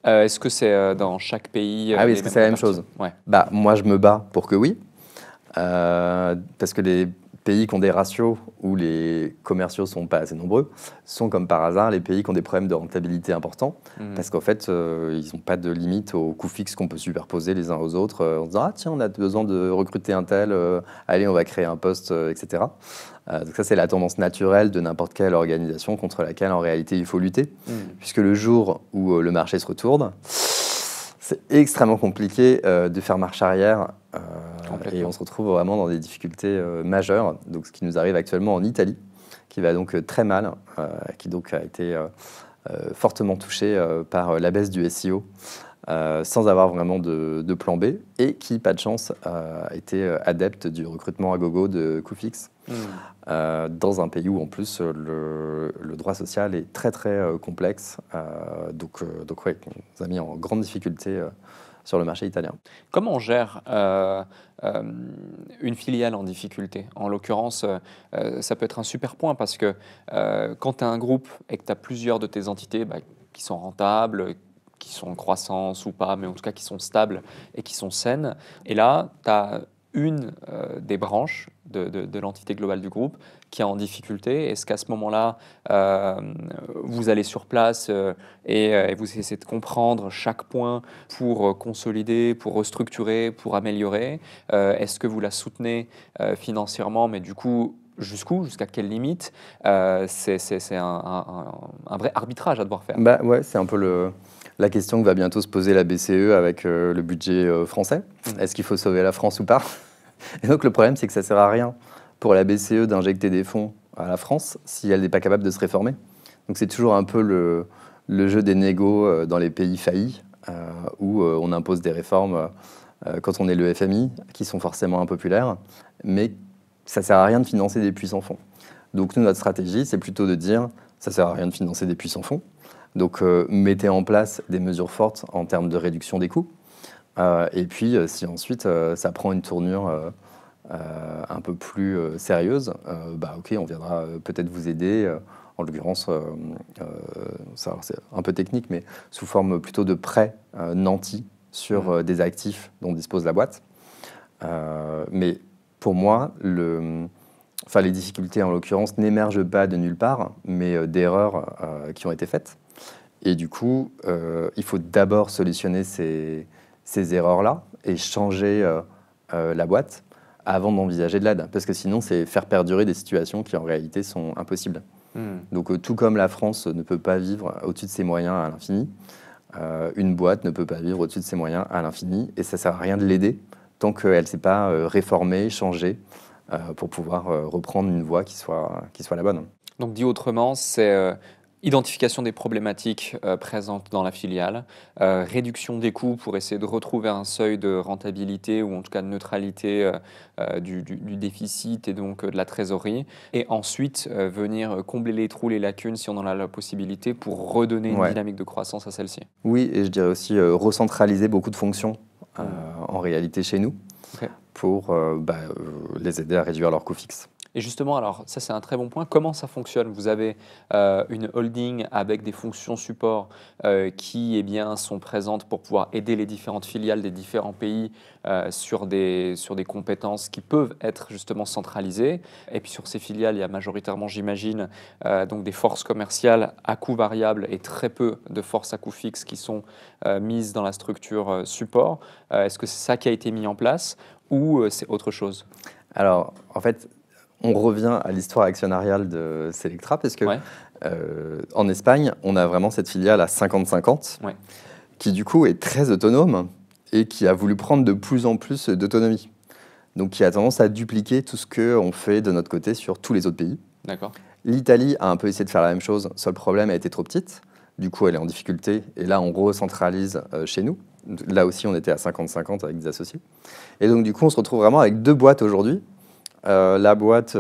[SPEAKER 2] est-ce que c'est dans chaque pays
[SPEAKER 1] Ah oui, est-ce que c'est la même chose?
[SPEAKER 2] Ouais.
[SPEAKER 1] Bah, moi, je me bats pour que oui, parce que les pays qui ont des ratios où les commerciaux ne sont pas assez nombreux sont comme par hasard les pays qui ont des problèmes de rentabilité importants parce qu'en fait, ils n'ont pas de limite aux coûts fixes qu'on peut superposer les uns aux autres en disant « Ah tiens, on a besoin de recruter un tel, allez, on va créer un poste, etc. » Donc ça, c'est la tendance naturelle de n'importe quelle organisation contre laquelle, en réalité, il faut lutter, puisque le jour où le marché se retourne, c'est extrêmement compliqué de faire marche arrière et on se retrouve vraiment dans des difficultés majeures. Donc, ce qui nous arrive actuellement en Italie, qui va donc très mal, qui donc a été fortement touché par la baisse du SEO, sans avoir vraiment de plan B, et qui, pas de chance, a été adepte du recrutement à gogo de coûts fixes, dans un pays où en plus le droit social est très très complexe. Donc ouais, on nous a mis en grande difficulté sur le marché italien.
[SPEAKER 2] Comment on gère une filiale en difficulté? En l'occurrence, ça peut être un super point parce que quand tu as un groupe et que tu as plusieurs de tes entités qui sont rentables, qui sont en croissance ou pas, mais en tout cas qui sont stables et qui sont saines, et là, tu as une des branches de l'entité globale du groupe qui est en difficulté. Est-ce qu'à ce moment-là, vous allez sur place et vous essayez de comprendre chaque point pour consolider, pour restructurer, pour améliorer? Est-ce que vous la soutenez financièrement, mais du coup, jusqu'où? Jusqu'à quelle limite? C'est un vrai arbitrage à devoir faire.
[SPEAKER 1] Bah ouais, c'est un peu la question que va bientôt se poser la BCE avec le budget français. Est-ce qu'il faut sauver la France ou pas? Et donc le problème, c'est que ça ne sert à rien pour la BCE d'injecter des fonds à la France si elle n'est pas capable de se réformer. Donc c'est toujours un peu le jeu des négos dans les pays faillis, où on impose des réformes quand on est le FMI, qui sont forcément impopulaires, mais ça ne sert à rien de financer des puits sans fond. Donc nous, notre stratégie, c'est plutôt de dire, ça ne sert à rien de financer des puits sans fond. Donc, mettez en place des mesures fortes en termes de réduction des coûts. Et puis, si ensuite ça prend une tournure un peu plus sérieuse, ok, on viendra peut-être vous aider. En l'occurrence, c'est un peu technique, mais sous forme plutôt de prêts nantis sur des actifs dont dispose la boîte. Mais pour moi, les difficultés, en l'occurrence, n'émergent pas de nulle part, mais d'erreurs qui ont été faites. Et du coup, il faut d'abord solutionner ces erreurs-là et changer la boîte avant d'envisager de l'aide, parce que sinon, c'est faire perdurer des situations qui, en réalité, sont impossibles. Donc, tout comme la France ne peut pas vivre au-dessus de ses moyens à l'infini, une boîte ne peut pas vivre au-dessus de ses moyens à l'infini, et ça ne sert à rien de l'aider tant qu'elle ne s'est pas réformée, changée, pour pouvoir reprendre une voie qui soit la bonne.
[SPEAKER 2] Donc dit autrement, c'est identification des problématiques présentes dans la filiale, réduction des coûts pour essayer de retrouver un seuil de rentabilité ou en tout cas de neutralité du déficit et donc de la trésorerie, et ensuite venir combler les trous, les lacunes si on en a la possibilité pour redonner une dynamique de croissance à celle-ci.
[SPEAKER 1] Oui, et je dirais aussi recentraliser beaucoup de fonctions en réalité chez nous pour les aider à réduire leurs coûts fixes.
[SPEAKER 2] Et justement, alors ça c'est un très bon point, comment ça fonctionne? Vous avez une holding avec des fonctions support qui sont présentes pour pouvoir aider les différentes filiales des différents pays sur des compétences qui peuvent être justement centralisées. Et puis sur ces filiales, il y a majoritairement, j'imagine, donc des forces commerciales à coût variable et très peu de forces à coût fixe qui sont mises dans la structure support. Est-ce que c'est ça qui a été mis en place ou c'est autre chose?
[SPEAKER 1] Alors, en fait, on revient à l'histoire actionnariale de Selectra, parce que en Espagne, on a vraiment cette filiale à 50-50, qui du coup est très autonome et qui a voulu prendre de plus en plus d'autonomie. Donc qui a tendance à dupliquer tout ce qu'on fait de notre côté sur tous les autres pays.
[SPEAKER 2] D'accord.
[SPEAKER 1] L'Italie a un peu essayé de faire la même chose, seul problème, elle était trop petite. Du coup, elle est en difficulté, et là, on recentralise chez nous. Là aussi, on était à 50-50 avec des associés. Et donc, du coup, on se retrouve vraiment avec deux boîtes aujourd'hui. La boîte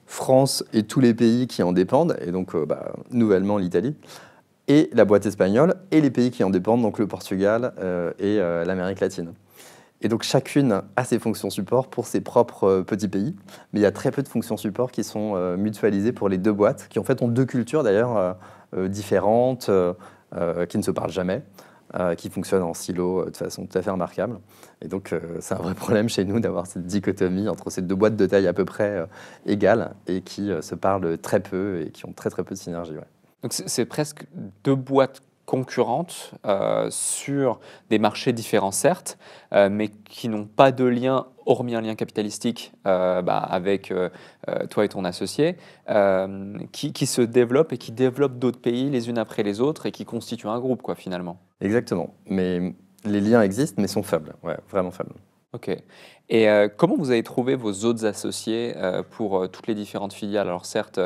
[SPEAKER 1] France et tous les pays qui en dépendent, et donc nouvellement l'Italie, et la boîte espagnole et les pays qui en dépendent, donc le Portugal et l'Amérique latine. Et donc chacune a ses fonctions support pour ses propres petits pays, mais il y a très peu de fonctions support qui sont mutualisées pour les deux boîtes, qui en fait ont deux cultures d'ailleurs différentes, qui ne se parlent jamais. Qui fonctionnent en silo de façon tout à fait remarquable. Et donc, c'est un vrai problème chez nous d'avoir cette dichotomie entre ces deux boîtes de taille à peu près égales et qui se parlent très peu et qui ont très très peu de synergie.
[SPEAKER 2] Donc, c'est presque deux boîtes concurrentes sur des marchés différents, certes, mais qui n'ont pas de lien, hormis un lien capitalistique avec toi et ton associé, qui se développent et qui développent d'autres pays les unes après les autres et qui constituent un groupe, quoi, finalement.
[SPEAKER 1] Exactement. Mais les liens existent, mais sont faibles. Ouais, vraiment faibles.
[SPEAKER 2] Ok. Et comment vous avez trouvé vos autres associés pour toutes les différentes filiales? Alors certes,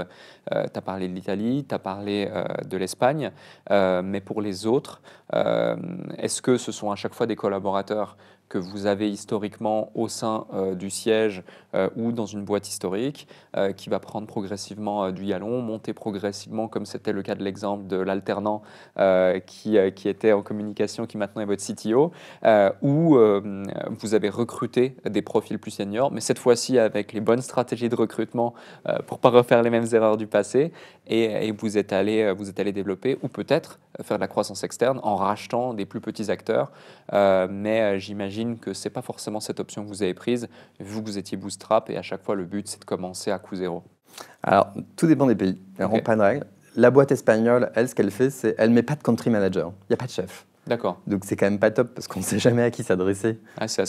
[SPEAKER 2] tu as parlé de l'Italie, tu as parlé de l'Espagne, mais pour les autres, est-ce que ce sont à chaque fois des collaborateurs que vous avez historiquement au sein du siège ou dans une boîte historique qui va prendre progressivement du galon, monter progressivement, comme c'était le cas de l'exemple de l'alternant qui était en communication, qui maintenant est votre CTO, ou vous avez recruté des profils plus seniors, mais cette fois-ci avec les bonnes stratégies de recrutement pour ne pas refaire les mêmes erreurs du passé, et vous êtes allé développer, ou peut-être faire de la croissance externe en rachetant des plus petits acteurs, mais j'imagine que ce n'est pas forcément cette option que vous avez prise, vu que vous étiez bootstrap, et à chaque fois le but c'est de commencer à coût zéro.
[SPEAKER 1] Alors, tout dépend des pays, il n'y a pas de règle. La boîte espagnole, elle, ce qu'elle fait, c'est elle ne met pas de country manager, il n'y a pas de chef.
[SPEAKER 2] D'accord.
[SPEAKER 1] Donc c'est quand même pas top parce qu'on ne sait jamais à qui s'adresser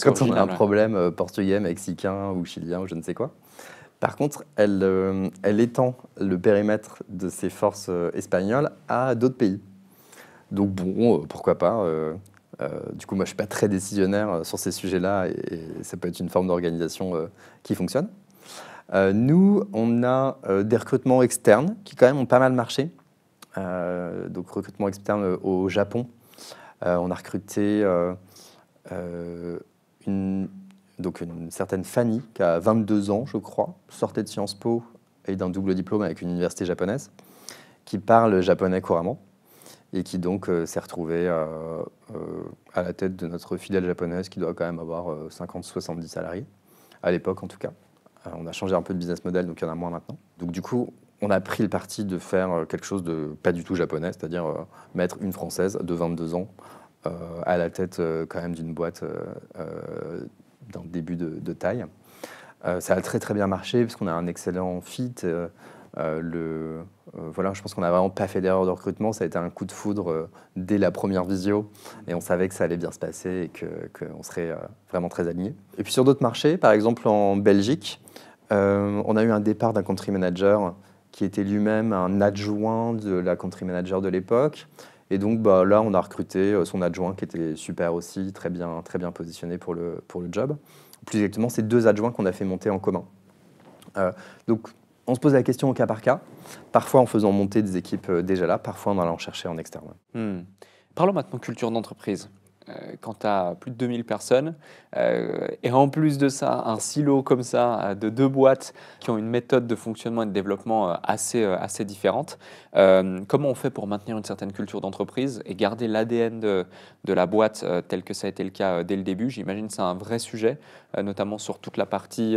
[SPEAKER 1] quand on a un problème portugais, mexicain ou chilien ou je ne sais quoi. Par contre, elle étend le périmètre de ses forces espagnoles à d'autres pays. Donc bon, pourquoi pas. Du coup, moi, je ne suis pas très décisionnaire sur ces sujets-là et ça peut être une forme d'organisation qui fonctionne. Nous, on a des recrutements externes qui quand même ont pas mal marché. Donc recrutement externe au Japon. On a recruté une certaine Fanny, qui a 22 ans, je crois, sortait de Sciences Po et d'un double diplôme avec une université japonaise, qui parle japonais couramment et qui donc s'est retrouvée à la tête de notre filiale japonaise qui doit quand même avoir 50-70 salariés, à l'époque en tout cas. On a changé un peu de business model, donc il y en a moins maintenant. Donc du coup, on a pris le parti de faire quelque chose de pas du tout japonais, c'est-à-dire mettre une Française de 22 ans à la tête quand même d'une boîte d'un début de taille. Ça a très très bien marché parce qu'on a un excellent fit Voilà, je pense qu'on n'a vraiment pas fait d'erreur de recrutement. Ça a été un coup de foudre dès la première visio et on savait que ça allait bien se passer et qu'on serait vraiment très alignés. Et puis sur d'autres marchés, par exemple en Belgique, on a eu un départ d'un country manager qui était lui-même un adjoint de la country manager de l'époque. Et donc là, on a recruté son adjoint qui était super aussi, très bien positionné pour le job. Plus exactement, c'est 2 adjoints qu'on a fait monter en commun. Donc, on se pose la question au cas par cas, parfois en faisant monter des équipes déjà là, parfois en allant chercher en externe.
[SPEAKER 2] Parlons maintenant culture d'entreprise. Quand tu as plus de 2000 personnes, et en plus de ça, un silo comme ça, de 2 boîtes qui ont une méthode de fonctionnement et de développement assez différente, comment on fait pour maintenir une certaine culture d'entreprise et garder l'ADN de la boîte tel que ça a été le cas dès le début? J'imagine que c'est un vrai sujet, notamment sur toute la partie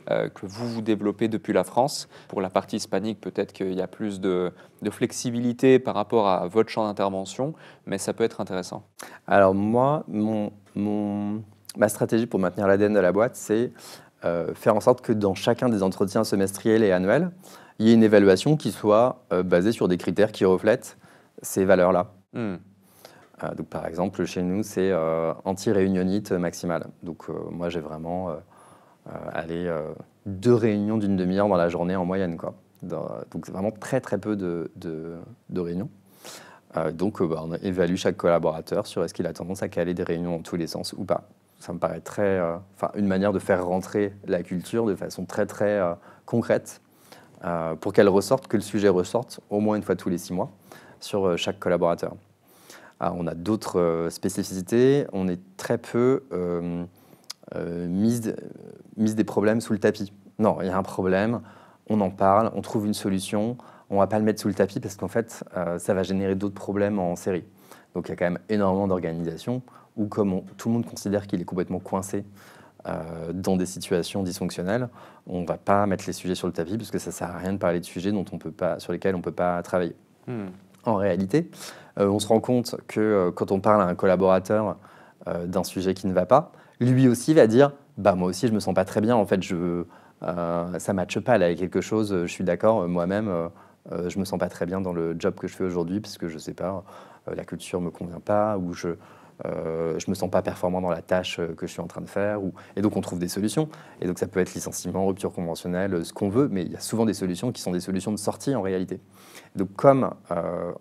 [SPEAKER 2] que vous développez depuis la France. Pour la partie hispanique, peut-être qu'il y a plus de flexibilité par rapport à votre champ d'intervention, mais ça peut être intéressant.
[SPEAKER 1] Alors moi, ma stratégie pour maintenir l'ADN de la boîte, c'est faire en sorte que dans chacun des entretiens semestriels et annuels, il y ait une évaluation qui soit basée sur des critères qui reflètent ces valeurs-là. Donc par exemple, chez nous, c'est anti-réunionite maximale. Donc moi, j'ai vraiment 2 réunions d'une demi-heure dans la journée en moyenne, quoi. Donc c'est vraiment très peu de réunions. Donc on évalue chaque collaborateur sur est-ce qu'il a tendance à caler des réunions dans tous les sens ou pas. Ça me paraît une manière de faire rentrer la culture de façon très concrète pour qu'elle ressorte, que le sujet ressorte au moins une fois tous les 6 mois sur chaque collaborateur. On a d'autres spécificités. On est très peu mise des problèmes sous le tapis. Non, il y a un problème, on en parle, on trouve une solution. On ne va pas le mettre sous le tapis parce qu'en fait, ça va générer d'autres problèmes en série. Donc il y a quand même énormément d'organisations où comme tout le monde considère qu'il est complètement coincé dans des situations dysfonctionnelles, on ne va pas mettre les sujets sur le tapis parce que ça ne sert à rien de parler de sujets sur lesquels on ne peut pas travailler. En réalité, on se rend compte que quand on parle à un collaborateur d'un sujet qui ne va pas, lui aussi va dire « moi aussi je ne me sens pas très bien, en fait ça ne matche pas là, avec quelque chose, je suis d'accord, moi-même je ne me sens pas très bien dans le job que je fais aujourd'hui parce que je ne sais pas, la culture ne me convient pas ou je ne me sens pas performant dans la tâche que je suis en train de faire. Et donc on trouve des solutions. Et donc ça peut être licenciement, rupture conventionnelle, ce qu'on veut, mais il y a souvent des solutions qui sont des solutions de sortie en réalité. Donc comme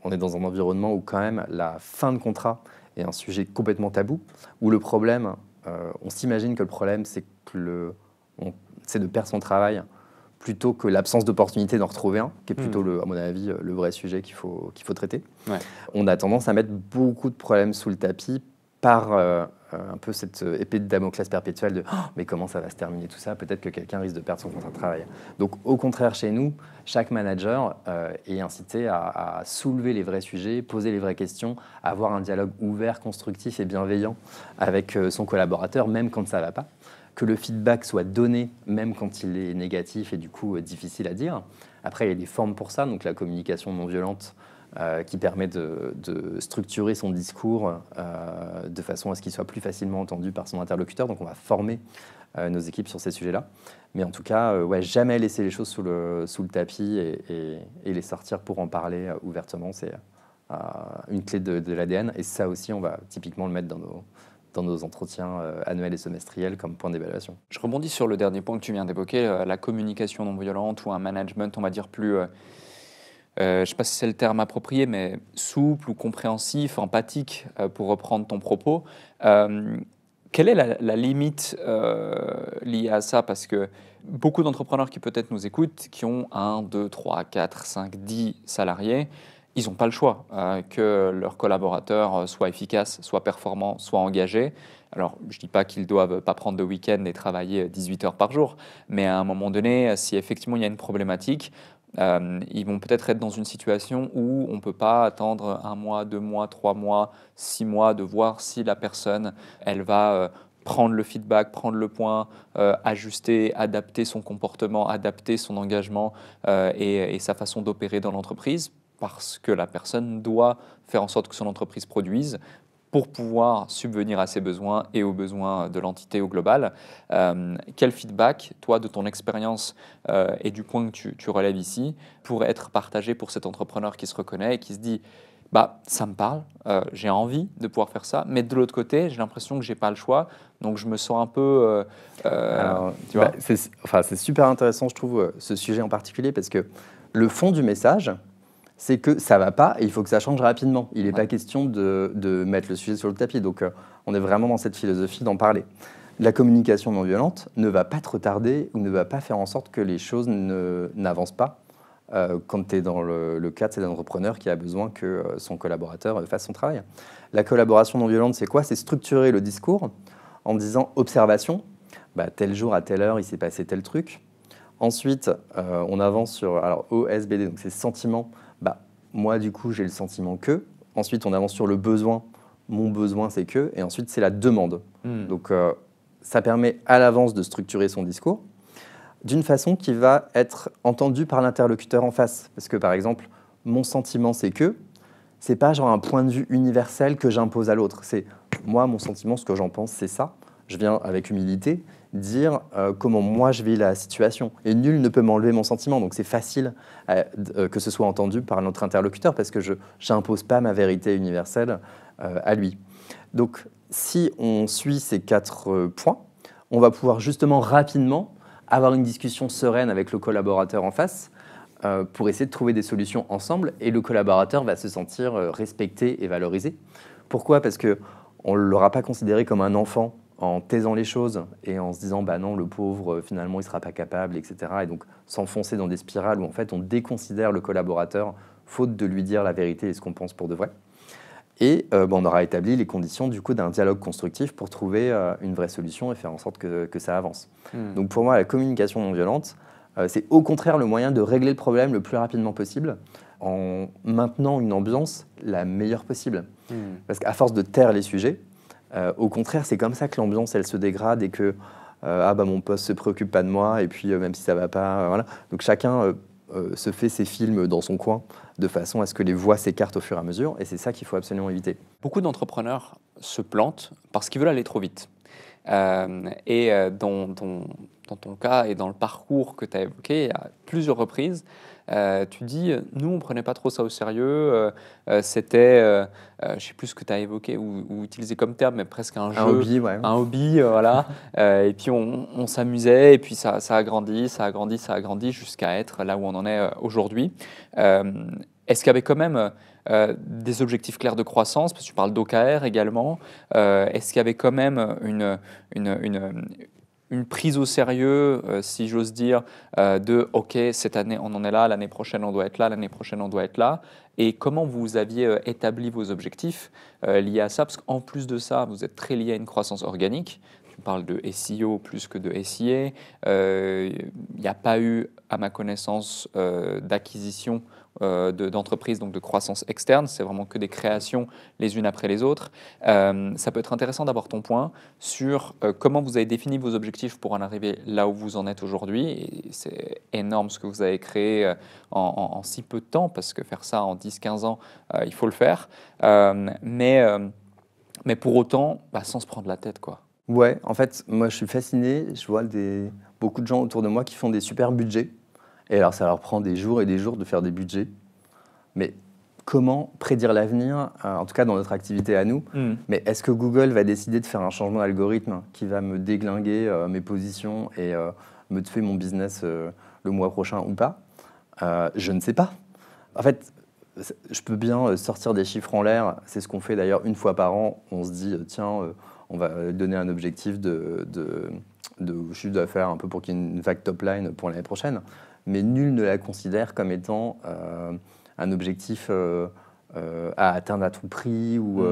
[SPEAKER 1] on est dans un environnement où quand même la fin de contrat est un sujet complètement tabou, où le problème, on s'imagine que le problème c'est de perdre son travail plutôt que l'absence d'opportunité d'en retrouver un, qui est plutôt, à mon avis, le vrai sujet qu'il faut traiter.
[SPEAKER 2] Ouais.
[SPEAKER 1] On a tendance à mettre beaucoup de problèmes sous le tapis par un peu cette épée de Damoclès perpétuelle de « mais comment ça va se terminer tout ça? Peut-être que quelqu'un risque de perdre son contrat de travail. » Donc au contraire, chez nous, chaque manager est incité à soulever les vrais sujets, poser les vraies questions, avoir un dialogue ouvert, constructif et bienveillant avec son collaborateur, même quand ça ne va pas. Que le feedback soit donné, même quand il est négatif et du coup difficile à dire. Après, il y a des formes pour ça, donc la communication non violente qui permet de structurer son discours de façon à ce qu'il soit plus facilement entendu par son interlocuteur. Donc on va former nos équipes sur ces sujets-là. Mais en tout cas, jamais laisser les choses sous le tapis et les sortir pour en parler ouvertement, c'est une clé de l'ADN. Et ça aussi, on va typiquement le mettre dans nos entretiens annuels et semestriels comme point d'évaluation.
[SPEAKER 2] Je rebondis sur le dernier point que tu viens d'évoquer, la communication non violente ou un management, on va dire, plus, je ne sais pas si c'est le terme approprié, mais souple ou compréhensif, empathique, pour reprendre ton propos. Quelle est la limite liée à ça? Parce que beaucoup d'entrepreneurs qui peut-être nous écoutent, qui ont 1, 2, 3, 4, 5, 10 salariés, ils n'ont pas le choix que leurs collaborateurs soient efficaces, soient performants, soient engagés. Alors, je ne dis pas qu'ils ne doivent pas prendre de week-end et travailler 18 heures par jour, mais à un moment donné, si effectivement il y a une problématique, ils vont peut-être être dans une situation où on ne peut pas attendre 1 mois, 2 mois, 3 mois, 6 mois de voir si la personne, elle va prendre le feedback, prendre le point, ajuster, adapter son comportement, adapter son engagement et sa façon d'opérer dans l'entreprise, parce que la personne doit faire en sorte que son entreprise produise. pour pouvoir subvenir à ses besoins et aux besoins de l'entité au global. Quel feedback, toi, de ton expérience et du point que tu relèves ici, pourrait être partagé pour cet entrepreneur qui se reconnaît et qui se dit bah, ça me parle, j'ai envie de pouvoir faire ça, mais de l'autre côté, j'ai l'impression que je n'ai pas le choix, donc je me sens un peu…
[SPEAKER 1] Alors,
[SPEAKER 2] tu vois
[SPEAKER 1] c'est super intéressant, je trouve, ce sujet en particulier, parce que le fond du message, c'est que ça ne va pas et il faut que ça change rapidement. Il n'est pas question de mettre le sujet sur le tapis. Donc, on est vraiment dans cette philosophie d'en parler. La communication non violente ne va pas te retarder ou ne va pas faire en sorte que les choses n'avancent pas quand tu es dans le cadre d'un entrepreneur qui a besoin que son collaborateur fasse son travail. La collaboration non violente, c'est quoi? C'est structurer le discours en disant observation. Bah, tel jour à telle heure, il s'est passé tel truc. Ensuite, on avance sur OSBD, donc c'est sentiment. Bah, moi, du coup, j'ai le sentiment que. Ensuite, on avance sur le besoin. Mon besoin, c'est que. Et ensuite, c'est la demande. Donc, ça permet à l'avance de structurer son discours d'une façon qui va être entendue par l'interlocuteur en face. Parce que, par exemple, mon sentiment, c'est que. C'est pas genre un point de vue universel que j'impose à l'autre. C'est moi, mon sentiment, ce que j'en pense, c'est ça. Je viens avec humilité dire comment moi je vis la situation. Et nul ne peut m'enlever mon sentiment. Donc c'est facile que ce soit entendu par notre interlocuteur parce que je n'impose pas ma vérité universelle à lui. Donc si on suit ces 4 points, on va pouvoir justement rapidement avoir une discussion sereine avec le collaborateur en face pour essayer de trouver des solutions ensemble et le collaborateur va se sentir respecté et valorisé. Pourquoi? Parce qu'on ne l'aura pas considéré comme un enfant en taisant les choses et en se disant bah non, le pauvre, finalement, il ne sera pas capable, etc. Et donc s'enfoncer dans des spirales où en fait on déconsidère le collaborateur faute de lui dire la vérité et ce qu'on pense pour de vrai. Et on aura établi les conditions du coup d'un dialogue constructif pour trouver une vraie solution et faire en sorte que ça avance. Donc pour moi, la communication non violente, c'est au contraire le moyen de régler le problème le plus rapidement possible en maintenant une ambiance la meilleure possible. Parce qu'à force de taire les sujets, au contraire, c'est comme ça que l'ambiance, elle se dégrade et que mon poste se préoccupe pas de moi et puis même si ça va pas, voilà. Donc chacun se fait ses films dans son coin de façon à ce que les voix s'écartent au fur et à mesure et c'est ça qu'il faut absolument éviter.
[SPEAKER 2] Beaucoup d'entrepreneurs se plantent parce qu'ils veulent aller trop vite. Dans ton cas et dans le parcours que tu as évoqué à plusieurs reprises, tu dis, nous, on ne prenait pas trop ça au sérieux. C'était, je ne sais plus ce que tu as évoqué ou utilisé comme terme, mais presque un jeu.
[SPEAKER 1] Un hobby, ouais.
[SPEAKER 2] Un hobby, voilà. Et puis, on s'amusait, et puis ça a grandi, ça a grandi, ça a grandi, jusqu'à être là où on en est aujourd'hui. Est-ce qu'il y avait quand même des objectifs clairs de croissance, parce que tu parles d'OKR également. Est-ce qu'il y avait quand même une prise au sérieux, si j'ose dire, de « OK, cette année, on en est là, l'année prochaine, on doit être là, l'année prochaine, on doit être là ». Et comment vous aviez établi vos objectifs liés à ça? Parce qu'en plus de ça, vous êtes très lié à une croissance organique. Tu parles de SEO plus que de SIA. Il n'y a pas eu, à ma connaissance, d'acquisition d'entreprises, donc de croissance externe. C'est vraiment que des créations les unes après les autres. Ça peut être intéressant d'avoir ton point sur comment vous avez défini vos objectifs pour en arriver là où vous en êtes aujourd'hui. Et c'est énorme ce que vous avez créé en si peu de temps, parce que faire ça en 10-15 ans, il faut le faire. Mais pour autant, sans se prendre la tête, quoi.
[SPEAKER 1] Ouais, en fait, moi je suis fasciné, je vois beaucoup de gens autour de moi qui font des super budgets. Et alors ça leur prend des jours et des jours de faire des budgets. Mais comment prédire l'avenir, en tout cas dans notre activité à nous? Mais est-ce que Google va décider de faire un changement d'algorithme qui va me déglinguer mes positions et me tuer mon business le mois prochain ou pas? Je ne sais pas. En fait, je peux bien sortir des chiffres en l'air. C'est ce qu'on fait d'ailleurs une fois par an. On se dit, tiens, on va donner un objectif de chiffre d'affaires un peu pour qu'il y ait une vague top line pour l'année prochaine. Mais nul ne la considère comme étant un objectif à atteindre à tout prix ou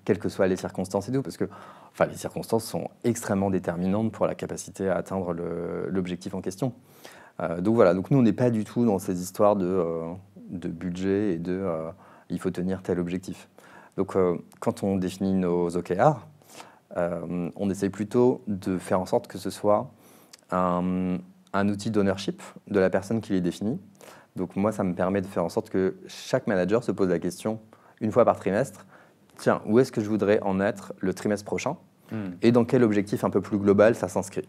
[SPEAKER 1] quelles que soient les circonstances et tout. Parce que les circonstances sont extrêmement déterminantes pour la capacité à atteindre l'objectif en question. Donc voilà, donc nous, on n'est pas du tout dans ces histoires de budget et il faut tenir tel objectif. Donc quand on définit nos OKR, on essaie plutôt de faire en sorte que ce soit un outil d'ownership de la personne qui les définit. Donc moi, ça me permet de faire en sorte que chaque manager se pose la question, une fois par trimestre, tiens, où est-ce que je voudrais en être le trimestre prochain et dans quel objectif un peu plus global ça s'inscrit.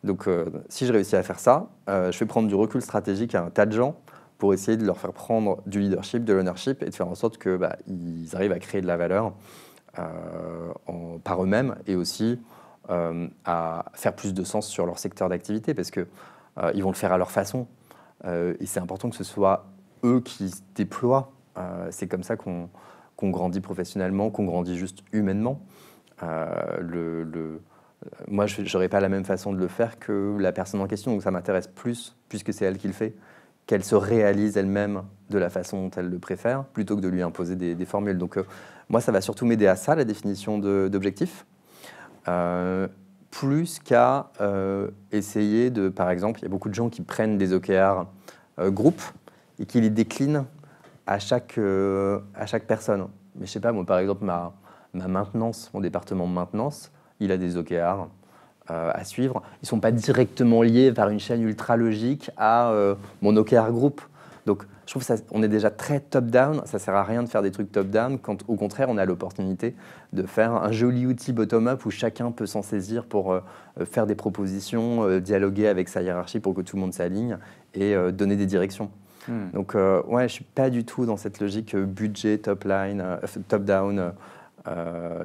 [SPEAKER 1] Donc, si je réussis à faire ça, je vais prendre du recul stratégique à un tas de gens pour essayer de leur faire prendre du leadership, de l'ownership et de faire en sorte qu'ils arrivent à créer de la valeur par eux-mêmes et aussi à faire plus de sens sur leur secteur d'activité parce qu'ils vont le faire à leur façon. Et c'est important que ce soit eux qui se déploient. C'est comme ça qu'on grandit professionnellement, qu'on grandit juste humainement. Moi, je n'aurais pas la même façon de le faire que la personne en question. Donc ça m'intéresse plus, puisque c'est elle qui le fait, qu'elle se réalise elle-même de la façon dont elle le préfère, plutôt que de lui imposer des formules. Donc moi, ça va surtout m'aider à ça, la définition d'objectifs, plus qu'à essayer de, par exemple, il y a beaucoup de gens qui prennent des OKR groupes et qui les déclinent à chaque personne. Mais je sais pas, moi, par exemple, ma maintenance, mon département de maintenance, il a des OKR à suivre. Ils ne sont pas directement liés par une chaîne ultra logique à mon OKR groupe. Donc, je trouve qu'on est déjà très top-down. Ça ne sert à rien de faire des trucs top-down quand, au contraire, on a l'opportunité de faire un joli outil bottom-up où chacun peut s'en saisir pour faire des propositions, dialoguer avec sa hiérarchie pour que tout le monde s'aligne et donner des directions. Donc, ouais, je ne suis pas du tout dans cette logique budget, top-down,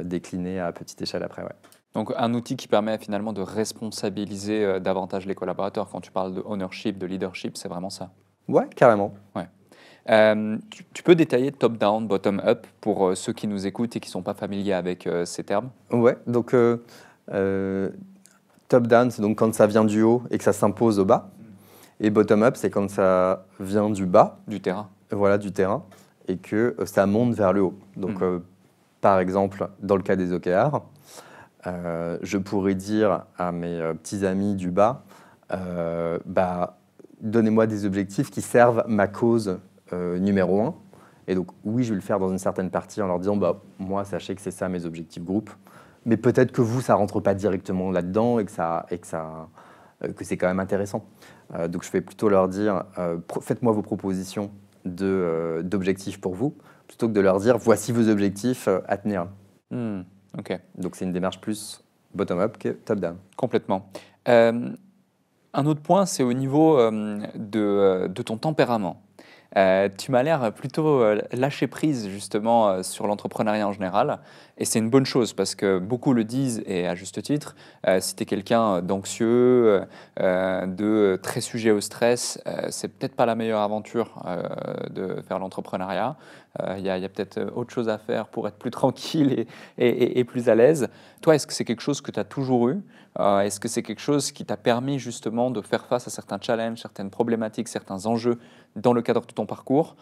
[SPEAKER 1] décliné à petite échelle après. Ouais.
[SPEAKER 2] Donc un outil qui permet finalement de responsabiliser davantage les collaborateurs. Quand tu parles de ownership, de leadership, c'est vraiment ça.
[SPEAKER 1] Ouais, carrément.
[SPEAKER 2] Ouais. Tu peux détailler top-down, bottom-up pour ceux qui nous écoutent et qui ne sont pas familiers avec ces termes?
[SPEAKER 1] Ouais, donc top-down, c'est donc quand ça vient du haut et que ça s'impose au bas. Et bottom-up, c'est quand ça vient du bas.
[SPEAKER 2] Du terrain.
[SPEAKER 1] Voilà, du terrain. Et que ça monte vers le haut. Donc, par exemple, dans le cas des OKR, je pourrais dire à mes petits amis du bas, donnez-moi des objectifs qui servent ma cause numéro 1. Et donc, oui, je vais le faire dans une certaine partie en leur disant, moi, sachez que c'est ça mes objectifs groupe. Mais peut-être que vous, ça ne rentre pas directement là-dedans et que c'est quand même intéressant. Donc, je vais plutôt leur dire, faites-moi vos propositions d'objectifs pour vous, plutôt que de leur dire, voici vos objectifs à tenir.
[SPEAKER 2] Okay.
[SPEAKER 1] Donc, c'est une démarche plus bottom-up que top-down.
[SPEAKER 2] Complètement. Un autre point, c'est au niveau de ton tempérament. Tu m'as l'air plutôt lâcher prise justement sur l'entrepreneuriat en général. Et c'est une bonne chose parce que beaucoup le disent, et à juste titre, si tu es quelqu'un d'anxieux, de très sujet au stress, c'est peut-être pas la meilleure aventure de faire l'entrepreneuriat. Il y a peut-être autre chose à faire pour être plus tranquille et plus à l'aise. Toi, est-ce que c'est quelque chose que tu as toujours eu? Est-ce que c'est quelque chose qui t'a permis justement de faire face à certains challenges, certaines problématiques, certains enjeux dans le cadre de ton parcours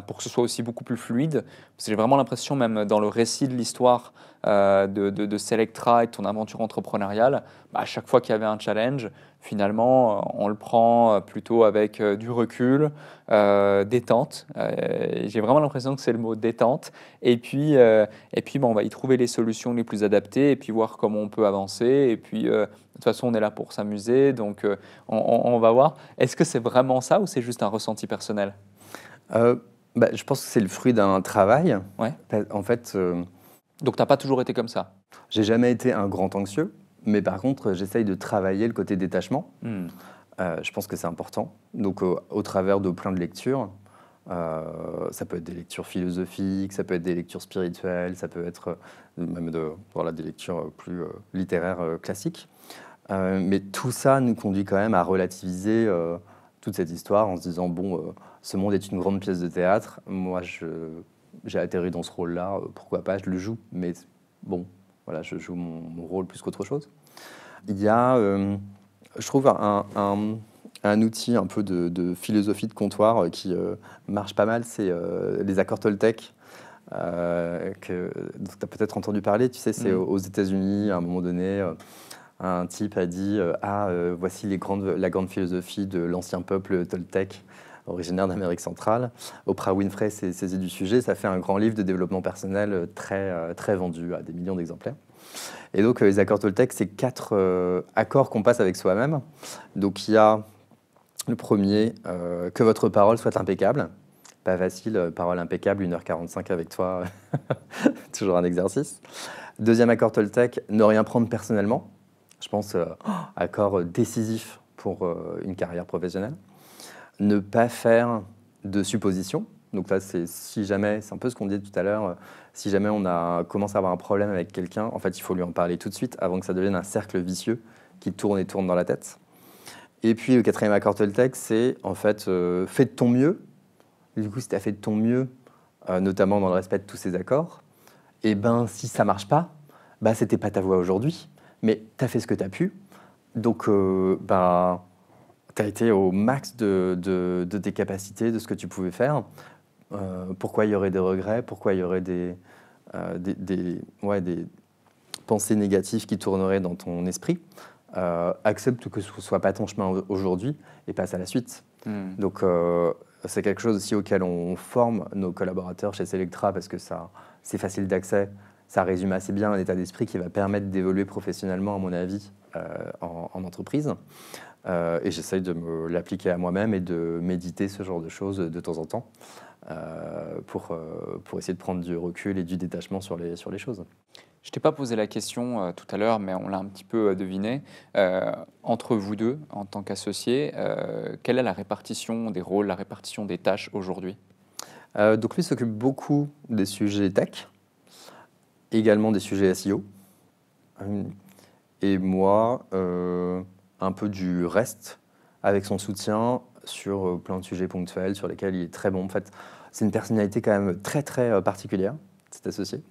[SPEAKER 2] pour que ce soit aussi beaucoup plus fluide? Parce que j'ai vraiment l'impression, même dans le récit de l'histoire de Selectra et de ton aventure entrepreneuriale, à chaque fois qu'il y avait un challenge, finalement, on le prend plutôt avec du recul, détente. J'ai vraiment l'impression que c'est le mot détente. Et puis on va y trouver les solutions les plus adaptées et puis voir comment on peut avancer. Et puis, de toute façon, on est là pour s'amuser. Donc, on va voir. Est-ce que c'est vraiment ça ou c'est juste un ressenti personnel?
[SPEAKER 1] Je pense que c'est le fruit d'un travail.
[SPEAKER 2] Ouais.
[SPEAKER 1] En fait...
[SPEAKER 2] Donc, tu n'as pas toujours été comme ça?
[SPEAKER 1] J'ai jamais été un grand anxieux. Mais par contre, j'essaye de travailler le côté détachement. Je pense que c'est important. Donc, au travers de plein de lectures, ça peut être des lectures philosophiques, ça peut être des lectures spirituelles, ça peut être même des lectures plus littéraires classiques. Mais tout ça nous conduit quand même à relativiser toute cette histoire en se disant, ce monde est une grande pièce de théâtre. Moi, j'ai atterri dans ce rôle-là, pourquoi pas, je le joue. Mais bon... Voilà, je joue mon rôle plus qu'autre chose. Il y a, je trouve, un outil un peu de philosophie de comptoir qui marche pas mal, c'est les accords Toltec, dont tu as peut-être entendu parler. Tu sais, c'est aux États-Unis, à un moment donné, un type a dit voici la grande philosophie de l'ancien peuple Toltec, originaire d'Amérique centrale. Oprah Winfrey s'est saisie du sujet. Ça fait un grand livre de développement personnel très vendu à des millions d'exemplaires. Et donc, les accords Toltec, c'est 4 accords qu'on passe avec soi-même. Donc, il y a le premier, que votre parole soit impeccable. pas facile, parole impeccable, 1h45 avec toi, toujours un exercice. Deuxième accord Toltec, ne rien prendre personnellement. Je pense accord décisif pour une carrière professionnelle. Ne pas faire de suppositions. Donc là, c'est si jamais, c'est un peu ce qu'on disait tout à l'heure, si jamais commence à avoir un problème avec quelqu'un, en fait, il faut lui en parler tout de suite avant que ça devienne un cercle vicieux qui tourne et tourne dans la tête. Et puis le quatrième accord Toltec, c'est en fait, fais de ton mieux. Et du coup, si tu as fait de ton mieux, notamment dans le respect de tous ces accords, et ben si ça marche pas, bah c'était pas ta voie aujourd'hui, mais tu as fait ce que tu as pu. Donc, tu as été au max de tes capacités, de ce que tu pouvais faire. Pourquoi il y aurait des regrets? Pourquoi il y aurait des pensées négatives qui tourneraient dans ton esprit? Accepte que ce ne soit pas ton chemin aujourd'hui et passe à la suite. Donc, c'est quelque chose aussi auquel on forme nos collaborateurs chez Selectra parce que c'est facile d'accès. Ça résume assez bien un état d'esprit qui va permettre d'évoluer professionnellement, à mon avis, en entreprise. Et j'essaye de me l'appliquer à moi-même et de méditer ce genre de choses de temps en temps pour essayer de prendre du recul et du détachement sur les choses.
[SPEAKER 2] Je t'ai pas posé la question tout à l'heure, mais on l'a un petit peu deviné. Entre vous deux, en tant qu'associés, quelle est la répartition des rôles, la répartition des tâches aujourd'hui?
[SPEAKER 1] Donc lui s'occupe beaucoup des sujets tech, également des sujets SEO. Et moi, un peu du reste, avec son soutien sur plein de sujets ponctuels sur lesquels il est très bon. En fait, c'est une personnalité quand même très très particulière, cet associé.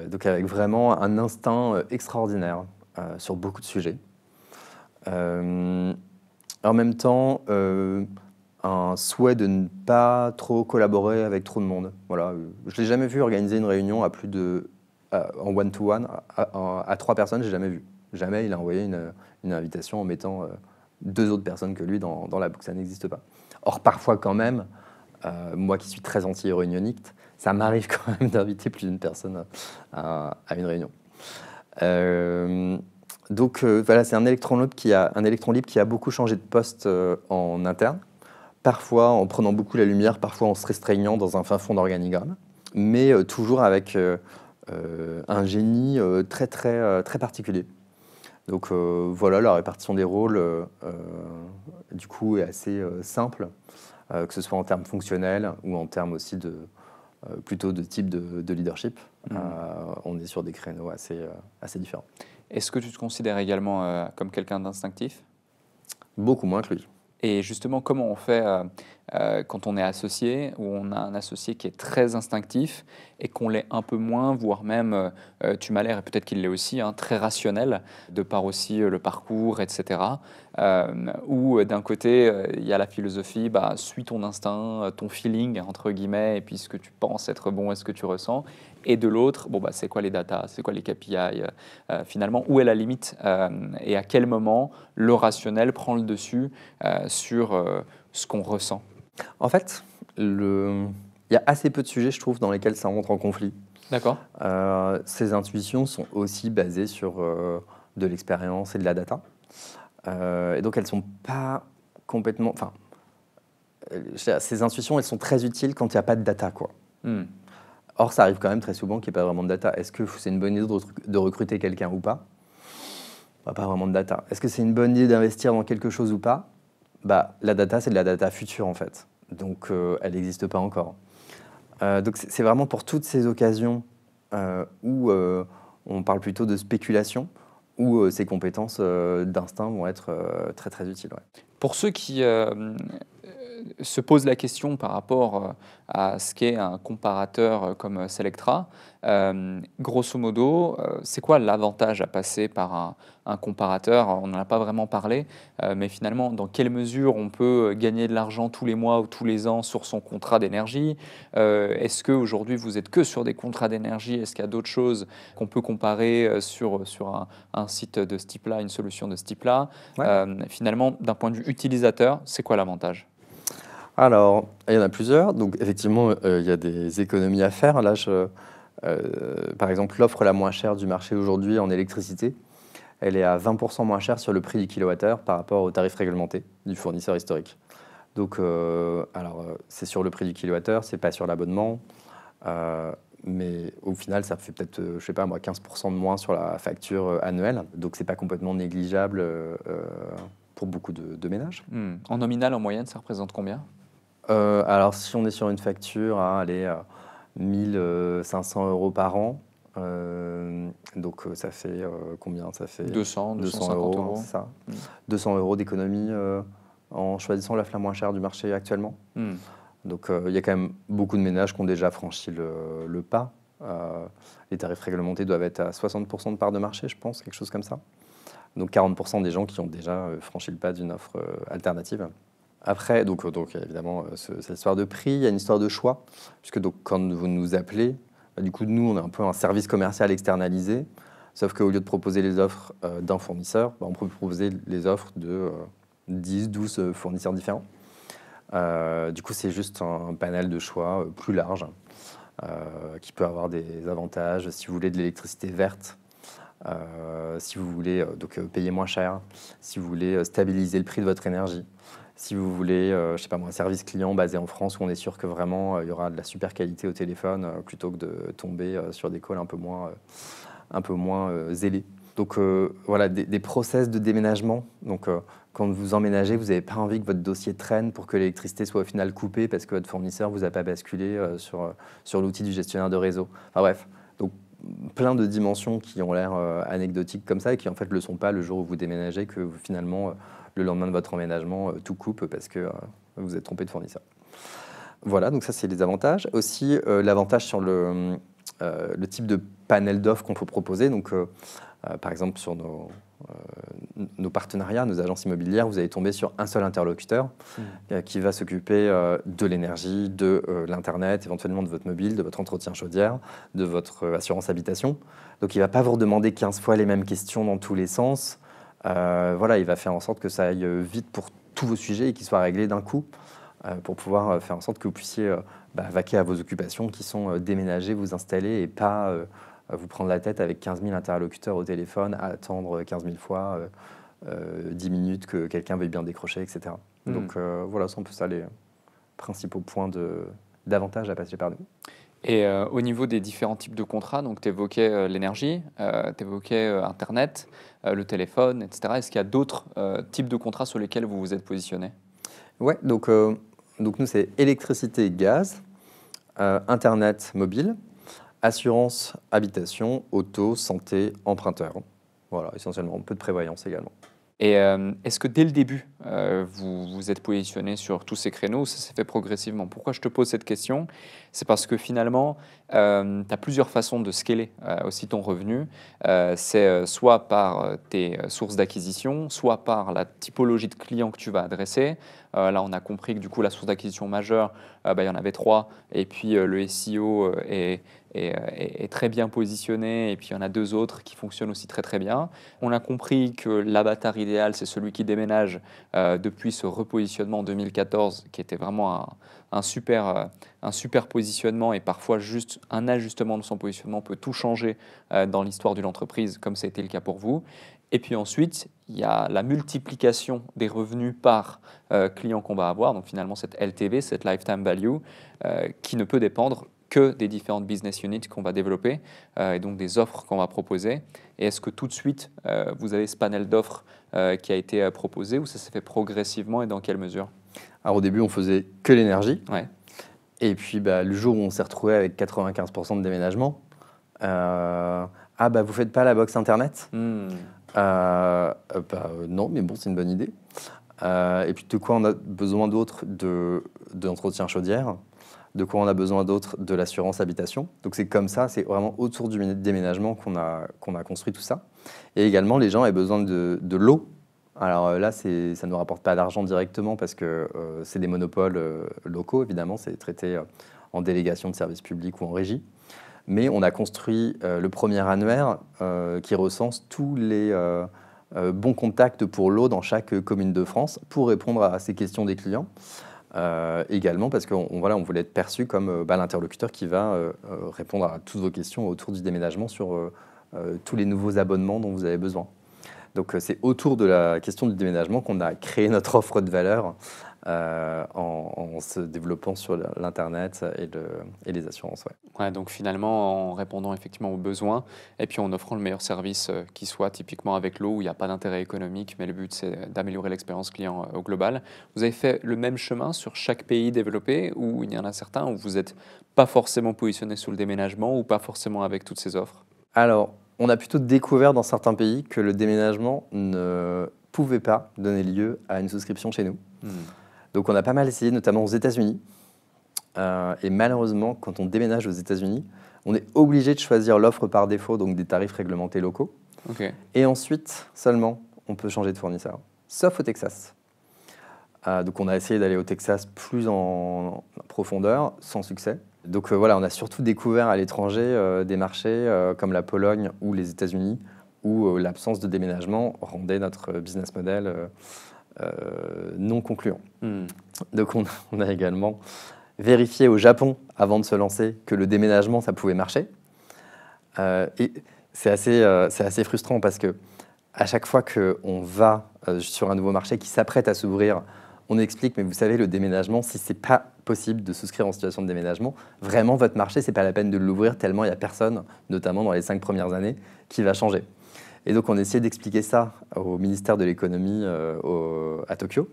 [SPEAKER 1] Donc avec vraiment un instinct extraordinaire sur beaucoup de sujets. En même temps, un souhait de ne pas trop collaborer avec trop de monde. Voilà. Je ne l'ai jamais vu organiser une réunion à plus de en one-to-one à 3 personnes, j'ai jamais vu. Jamais il a envoyé une invitation en mettant 2 autres personnes que lui dans la boucle. Ça n'existe pas. Or, parfois quand même, moi qui suis très anti-réunionniste, ça m'arrive quand même d'inviter plus d'une personne à une réunion. Donc voilà, c'est un électron libre qui a beaucoup changé de poste en interne. Parfois en prenant beaucoup la lumière, parfois en se restreignant dans un fin fond d'organigramme, mais toujours avec un génie très, très, très particulier. Donc voilà, la répartition des rôles, du coup, est assez simple, que ce soit en termes fonctionnels ou en termes aussi plutôt de type de leadership. On est sur des créneaux assez différents.
[SPEAKER 2] Est-ce que tu te considères également comme quelqu'un d'instinctif?
[SPEAKER 1] Beaucoup moins que lui.
[SPEAKER 2] Et justement, comment on fait quand on est associé, ou on a un associé qui est très instinctif et qu'on l'est un peu moins, voire même, tu m'as l'air, et peut-être qu'il l'est aussi, hein, très rationnel, de par aussi le parcours, etc. Où d'un côté, il y a la philosophie, suis ton instinct, ton feeling, entre guillemets, et puis ce que tu penses être bon et ce que tu ressens. Et de l'autre, c'est quoi les datas, c'est quoi les KPI, finalement, où est la limite et à quel moment le rationnel prend le dessus sur ce qu'on ressent?
[SPEAKER 1] En fait, il y a assez peu de sujets, je trouve, dans lesquels ça rentre en conflit.
[SPEAKER 2] D'accord.
[SPEAKER 1] Ces intuitions sont aussi basées sur de l'expérience et de la data. Et donc, elles ne sont pas complètement... Enfin, ces intuitions, elles sont très utiles quand il n'y a pas de data, quoi. Or, ça arrive quand même très souvent qu'il n'y ait pas vraiment de data. Est-ce que c'est une bonne idée de recruter quelqu'un ou pas? Pas vraiment de data. Est-ce que c'est une bonne idée d'investir dans quelque chose ou pas? La data, c'est de la data future, en fait. Donc, elle n'existe pas encore. Donc, c'est vraiment pour toutes ces occasions où on parle plutôt de spéculation, où ces compétences d'instinct vont être très, très utiles. Ouais.
[SPEAKER 2] Pour ceux qui se posent la question par rapport à ce qu'est un comparateur comme Selectra, grosso modo, c'est quoi l'avantage à passer par un comparateur? On n'en a pas vraiment parlé, mais finalement, dans quelle mesure on peut gagner de l'argent tous les mois ou tous les ans sur son contrat d'énergie? Est-ce qu'aujourd'hui, vous êtes que sur des contrats d'énergie? Est-ce qu'il y a d'autres choses qu'on peut comparer sur un site de ce type-là, une solution de ce type-là?
[SPEAKER 1] Ouais.
[SPEAKER 2] Finalement, d'un point de vue utilisateur, c'est quoi l'avantage?
[SPEAKER 1] Alors, il y en a plusieurs. Donc, effectivement, il y a des économies à faire. Là, par exemple, l'offre la moins chère du marché aujourd'hui en électricité, elle est à 20% moins chère sur le prix du kilowattheure par rapport au tarif réglementé du fournisseur historique. Donc, c'est sur le prix du kilowattheure, c'est pas sur l'abonnement. Mais au final, ça fait peut-être, je sais pas moi, 15% de moins sur la facture annuelle. Donc, c'est pas complètement négligeable pour beaucoup de ménages.
[SPEAKER 2] En nominal, en moyenne, ça représente combien?
[SPEAKER 1] Alors, si on est sur une facture à 1500 € par an, donc ça fait combien? Ça fait
[SPEAKER 2] 200,
[SPEAKER 1] 200
[SPEAKER 2] 250
[SPEAKER 1] €,
[SPEAKER 2] euros.
[SPEAKER 1] c'est ça. 200 € d'économie en choisissant l'offre la moins chère du marché actuellement. Donc il y a quand même beaucoup de ménages qui ont déjà franchi le pas. Les tarifs réglementés doivent être à 60% de part de marché, je pense, quelque chose comme ça. Donc 40% des gens qui ont déjà franchi le pas d'une offre alternative. Après, donc évidemment, c'est l'histoire de prix, il y a une histoire de choix, puisque donc, quand vous nous appelez, du coup, nous, on est un peu un service commercial externalisé, sauf qu'au lieu de proposer les offres d'un fournisseur, on peut proposer les offres de 10, 12 fournisseurs différents. Du coup, c'est juste un panel de choix plus large, qui peut avoir des avantages. Si vous voulez de l'électricité verte, si vous voulez payer moins cher, si vous voulez stabiliser le prix de votre énergie, si vous voulez, je sais pas moi, un service client basé en France où on est sûr que vraiment il y aura de la super qualité au téléphone plutôt que de tomber sur des calls un peu moins zélés. Donc voilà, des process de déménagement. Donc quand vous emménagez, vous n'avez pas envie que votre dossier traîne pour que l'électricité soit au final coupée parce que votre fournisseur vous a pas basculé sur l'outil du gestionnaire de réseau. Enfin bref, donc plein de dimensions qui ont l'air anecdotiques comme ça et qui en fait ne le sont pas le jour où vous déménagez, que finalement le lendemain de votre emménagement tout coupe parce que vous êtes trompé de fournisseur. Voilà, donc ça c'est les avantages. Aussi l'avantage sur le type de panel d'offres qu'on peut proposer. Donc par exemple sur nos partenariats, nos agences immobilières, vous allez tomber sur un seul interlocuteur qui va s'occuper de l'énergie, de l'Internet, éventuellement de votre mobile, de votre entretien chaudière, de votre assurance habitation. Donc il ne va pas vous redemander 15 fois les mêmes questions dans tous les sens. Voilà, il va faire en sorte que ça aille vite pour tous vos sujets et qu'ils soient réglés d'un coup pour pouvoir faire en sorte que vous puissiez vaquer à vos occupations qui sont déménager, vous installer et pas vous prendre la tête avec 15 000 interlocuteurs au téléphone, à attendre 15 000 fois 10 minutes que quelqu'un veuille bien décrocher, etc. Donc voilà, c'est un peu ça les principaux points d'avantage à passer par nous.
[SPEAKER 2] Et au niveau des différents types de contrats, donc tu évoquais l'énergie, tu évoquais Internet, le téléphone, etc. Est-ce qu'il y a d'autres types de contrats sur lesquels vous vous êtes positionné?
[SPEAKER 1] Ouais, donc nous, c'est électricité et gaz, Internet mobile, assurance, habitation, auto, santé, emprunteur. Voilà, essentiellement, un peu de prévoyance également.
[SPEAKER 2] Et est-ce que dès le début, vous vous êtes positionné sur tous ces créneaux ou ça s'est fait progressivement? Pourquoi je te pose cette question? C'est parce que finalement, tu as plusieurs façons de scaler aussi ton revenu. C'est soit par tes sources d'acquisition, soit par la typologie de clients que tu vas adresser. Là, on a compris que du coup, la source d'acquisition majeure, il y en avait 3. Et puis, le SEO est très bien positionné. Et puis, il y en a 2 autres qui fonctionnent aussi très, très bien. On a compris que l'avatar idéal, c'est celui qui déménage depuis ce repositionnement en 2014, qui était vraiment un super positionnement. Et parfois, juste un ajustement de son positionnement peut tout changer dans l'histoire d'une entreprise, comme ça a été le cas pour vous. Et puis ensuite, il y a la multiplication des revenus par client qu'on va avoir. Donc finalement, cette LTV, cette Lifetime Value, qui ne peut dépendre que des différentes business units qu'on va développer et donc des offres qu'on va proposer. Et est-ce que tout de suite, vous avez ce panel d'offres qui a été proposé ou ça s'est fait progressivement et dans quelle mesure?
[SPEAKER 1] Alors au début, on faisait que l'énergie.
[SPEAKER 2] Ouais.
[SPEAKER 1] Et puis le jour où on s'est retrouvé avec 95% de déménagement, vous faites pas la box Internet? Non, mais bon, c'est une bonne idée. Et puis de quoi on a besoin d'autre de l'entretien chaudière, de quoi on a besoin d'autre de l'assurance habitation. Donc c'est comme ça, c'est vraiment autour du déménagement qu'on a construit tout ça. Et également, les gens avaient besoin de l'eau. Alors là, ça ne nous rapporte pas d'argent directement parce que c'est des monopoles locaux, évidemment, c'est traité en délégation de services publics ou en régie. Mais on a construit le premier annuaire qui recense tous les bons contacts pour l'eau dans chaque commune de France pour répondre à ces questions des clients. Également parce qu'on voulait être perçu comme l'interlocuteur qui va répondre à toutes vos questions autour du déménagement sur tous les nouveaux abonnements dont vous avez besoin. Donc c'est autour de la question du déménagement qu'on a créé notre offre de valeur en se développant sur l'Internet et les assurances. Ouais.
[SPEAKER 2] Ouais, donc finalement, en répondant effectivement aux besoins et puis en offrant le meilleur service qui soit, typiquement avec l'eau où il n'y a pas d'intérêt économique, mais le but c'est d'améliorer l'expérience client au global. Vous avez fait le même chemin sur chaque pays développé ou il y en a certains où vous n'êtes pas forcément positionné sur le déménagement ou pas forcément avec toutes ces offres?
[SPEAKER 1] Alors, on a plutôt découvert dans certains pays que le déménagement ne pouvait pas donner lieu à une souscription chez nous. Donc on a pas mal essayé, notamment aux États-Unis. Et malheureusement, quand on déménage aux États-Unis, on est obligé de choisir l'offre par défaut, donc des tarifs réglementés locaux.
[SPEAKER 2] Ok.
[SPEAKER 1] Et ensuite, seulement, on peut changer de fournisseur, sauf au Texas. Donc on a essayé d'aller au Texas plus en profondeur, sans succès. Donc voilà, on a surtout découvert à l'étranger des marchés comme la Pologne ou les États-Unis, où l'absence de déménagement rendait notre business model non concluant. Donc on a également vérifié au Japon, avant de se lancer, que le déménagement, ça pouvait marcher. Et c'est assez frustrant parce que à chaque fois qu'on va sur un nouveau marché qui s'apprête à s'ouvrir, on explique, mais vous savez, le déménagement, si ce n'est pas possible de souscrire en situation de déménagement, vraiment, votre marché, ce n'est pas la peine de l'ouvrir tellement il n'y a personne, notamment dans les 5 premières années, qui va changer. Et donc, on essayait d'expliquer ça au ministère de l'économie à Tokyo,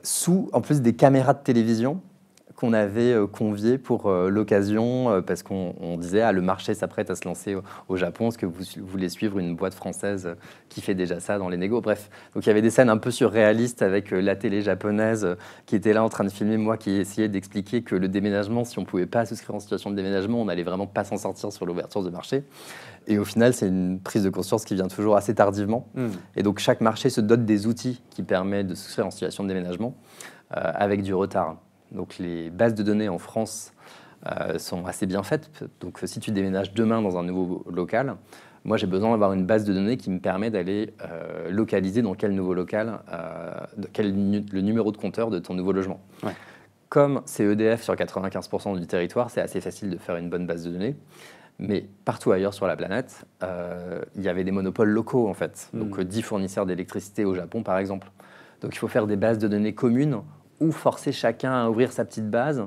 [SPEAKER 1] sous, en plus, des caméras de télévision qu'on avait conviées pour l'occasion, parce qu'on disait, le marché s'apprête à se lancer au Japon, est-ce que vous voulez suivre une boîte française qui fait déjà ça dans les négos? Bref, donc il y avait des scènes un peu surréalistes avec la télé japonaise qui était là en train de filmer, moi qui essayais d'expliquer que le déménagement, si on ne pouvait pas souscrire en situation de déménagement, on n'allait vraiment pas s'en sortir sur l'ouverture de marché. Et au final, c'est une prise de conscience qui vient toujours assez tardivement. Et donc, chaque marché se dote des outils qui permettent de souscrire en situation de déménagement avec du retard. Donc, les bases de données en France sont assez bien faites. Donc, si tu déménages demain dans un nouveau local, moi, j'ai besoin d'avoir une base de données qui me permet d'aller localiser dans quel nouveau local, le numéro de compteur de ton nouveau logement.
[SPEAKER 2] Ouais.
[SPEAKER 1] Comme c'est EDF sur 95% du territoire, c'est assez facile de faire une bonne base de données. Mais partout ailleurs sur la planète, il y avait des monopoles locaux, en fait. Donc 10 fournisseurs d'électricité au Japon, par exemple. Donc il faut faire des bases de données communes ou forcer chacun à ouvrir sa petite base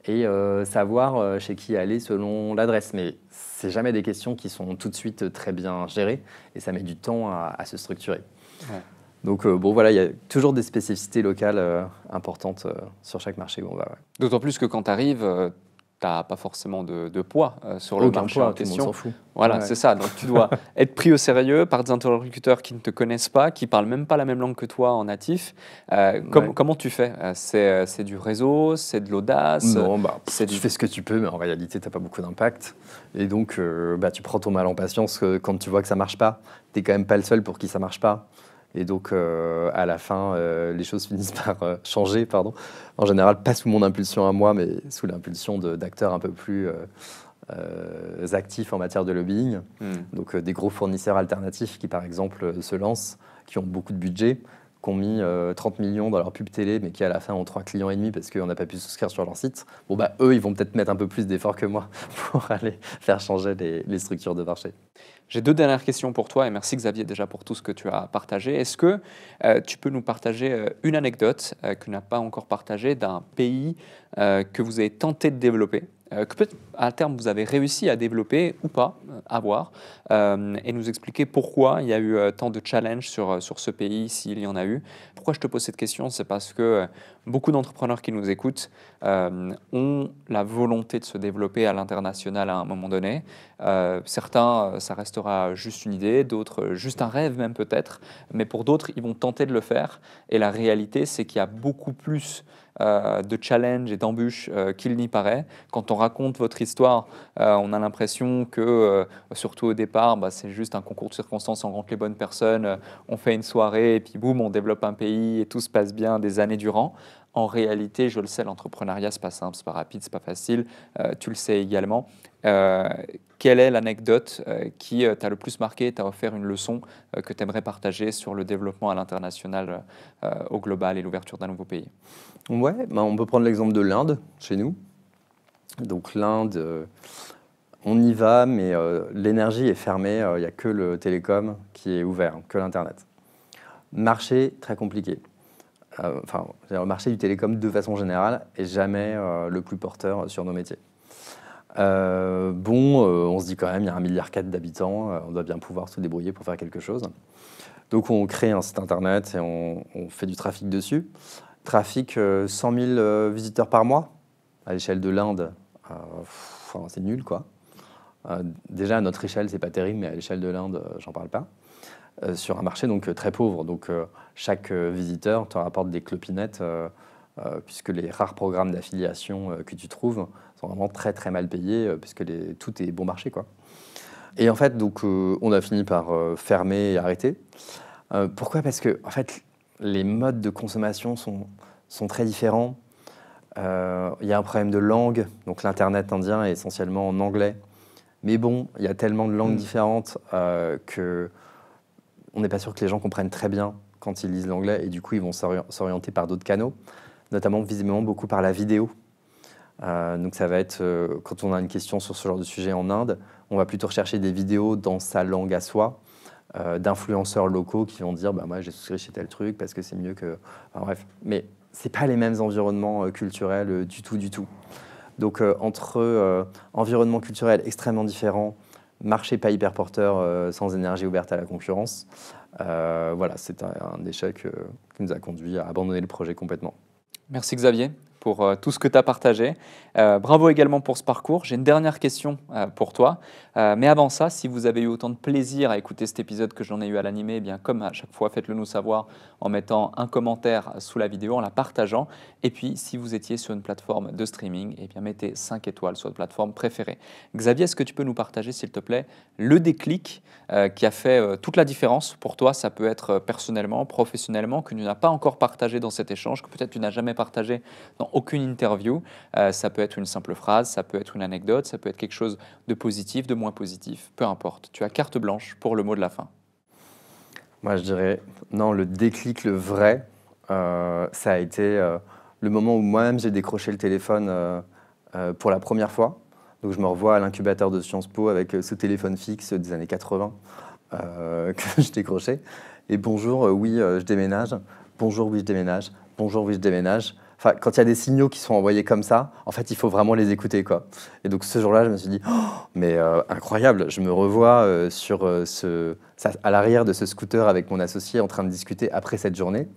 [SPEAKER 1] et savoir chez qui aller selon l'adresse. Mais ce n'est jamais des questions qui sont tout de suite très bien gérées et ça met du temps à se structurer. Ouais. Donc bon, voilà, il y a toujours des spécificités locales importantes sur chaque marché où on va. Ouais.
[SPEAKER 2] D'autant plus que quand tu arrives, tu n'as pas forcément de poids sur le marché en question.
[SPEAKER 1] Tout le monde s'en fout.
[SPEAKER 2] Voilà, ouais. C'est ça. Donc tu dois être pris au sérieux par des interlocuteurs qui ne te connaissent pas, qui ne parlent même pas la même langue que toi en natif. Comment tu fais? C'est du réseau, c'est de l'audace?
[SPEAKER 1] Non, tu fais ce que tu peux, mais en réalité, tu n'as pas beaucoup d'impact. Et donc, tu prends ton mal en patience quand tu vois que ça ne marche pas. Tu n'es quand même pas le seul pour qui ça ne marche pas. Et donc, à la fin, les choses finissent par changer, pardon. En général, pas sous mon impulsion à moi, mais sous l'impulsion d'acteurs un peu plus actifs en matière de lobbying. Donc, des gros fournisseurs alternatifs qui, par exemple, se lancent, qui ont beaucoup de budget, qui ont mis 30 millions dans leur pub télé, mais qui, à la fin, ont 3 clients et demi parce qu'on n'a pas pu souscrire sur leur site. Bon, eux, ils vont peut-être mettre un peu plus d'efforts que moi pour aller faire changer les structures de marché.
[SPEAKER 2] J'ai 2 dernières questions pour toi et merci Xavier déjà pour tout ce que tu as partagé. Est-ce que tu peux nous partager une anecdote que tu n'as pas encore partagée d'un pays que vous avez tenté de développer, que peut-être à terme vous avez réussi à développer ou pas, à voir, et nous expliquer pourquoi il y a eu tant de challenges sur ce pays, s'il y en a eu. Pourquoi je te pose cette question? C'est parce que beaucoup d'entrepreneurs qui nous écoutent ont la volonté de se développer à l'international à un moment donné. Certains, ça restera juste une idée, d'autres, juste un rêve même peut-être, mais pour d'autres, ils vont tenter de le faire. Et la réalité, c'est qu'il y a beaucoup plus de challenges et d'embûches qu'il n'y paraît. Quand on raconte votre histoire, on a l'impression que, surtout au départ, c'est juste un concours de circonstances, on rencontre les bonnes personnes, on fait une soirée et puis boum, on développe un pays et tout se passe bien des années durant. En réalité, je le sais, l'entrepreneuriat, c'est pas simple, c'est pas rapide, c'est pas facile. Tu le sais également. Quelle est l'anecdote qui t'a le plus marqué, t'a offert une leçon que tu aimerais partager sur le développement à l'international, au global et l'ouverture d'un nouveau pays?
[SPEAKER 1] Ouais, on peut prendre l'exemple de l'Inde, chez nous. Donc l'Inde, on y va, mais l'énergie est fermée, il n'y a que le télécom qui est ouvert, que l'Internet. Marché très compliqué. enfin, le marché du télécom de façon générale est jamais le plus porteur sur nos métiers. On se dit quand même, il y a 1,4 milliard d'habitants, on doit bien pouvoir se débrouiller pour faire quelque chose. Donc on crée un site internet et on fait du trafic dessus. Trafic 100 000 visiteurs par mois. À l'échelle de l'Inde, c'est nul quoi. Déjà à notre échelle, c'est pas terrible, mais à l'échelle de l'Inde, j'en parle pas. Sur un marché donc très pauvre. Donc chaque visiteur te rapporte des clopinettes, puisque les rares programmes d'affiliation que tu trouves sont vraiment très très mal payés, puisque tout est bon marché quoi. Et en fait, donc, on a fini par fermer et arrêter. Pourquoi? Parce que en fait, les modes de consommation sont très différents. Il y a un problème de langue, donc l'internet indien est essentiellement en anglais. Mais bon, il y a tellement de langues différentes que on n'est pas sûr que les gens comprennent très bien quand ils lisent l'anglais, et du coup, ils vont s'orienter par d'autres canaux, notamment visiblement beaucoup par la vidéo. Donc ça va être, quand on a une question sur ce genre de sujet en Inde, on va plutôt rechercher des vidéos dans sa langue à soi, d'influenceurs locaux qui vont dire moi j'ai souscrit chez tel truc parce que c'est mieux que... Enfin, bref, mais c'est pas les mêmes environnements culturels du tout. Donc entre environnements culturels extrêmement différents, marché pas hyper porteur, sans énergie ouverte à la concurrence, voilà, c'est un échec qui nous a conduit à abandonner le projet complètement.
[SPEAKER 2] Merci Xavier pour tout ce que tu as partagé. Bravo également pour ce parcours. J'ai une dernière question pour toi. Mais avant ça, si vous avez eu autant de plaisir à écouter cet épisode que j'en ai eu à l'animer, eh bien comme à chaque fois, faites-le nous savoir en mettant un commentaire sous la vidéo, en la partageant. Et puis, si vous étiez sur une plateforme de streaming, eh bien mettez 5 étoiles sur votre plateforme préférée. Xavier, est-ce que tu peux nous partager, s'il te plaît, le déclic qui a fait toute la différence pour toi? Ça peut être personnellement, professionnellement, que tu n'as pas encore partagé dans cet échange, que peut-être tu n'as jamais partagé dans aucune interview. Ça peut être une simple phrase, ça peut être une anecdote, ça peut être quelque chose de positif, de moins positif, peu importe. Tu as carte blanche pour le mot de la fin.
[SPEAKER 1] Moi, je dirais, non, le déclic, le vrai, ça a été le moment où moi-même j'ai décroché le téléphone pour la première fois. Donc je me revois à l'incubateur de Sciences Po avec ce téléphone fixe des années 80 que je décrochais. Et bonjour, oui, je déménage. Bonjour, oui, je déménage. Bonjour, oui, je déménage. Enfin, quand il y a des signaux qui sont envoyés comme ça, en fait, il faut vraiment les écouter, quoi. Et donc ce jour-là, je me suis dit, mais incroyable, je me revois à l'arrière de ce scooter avec mon associé en train de discuter après cette journée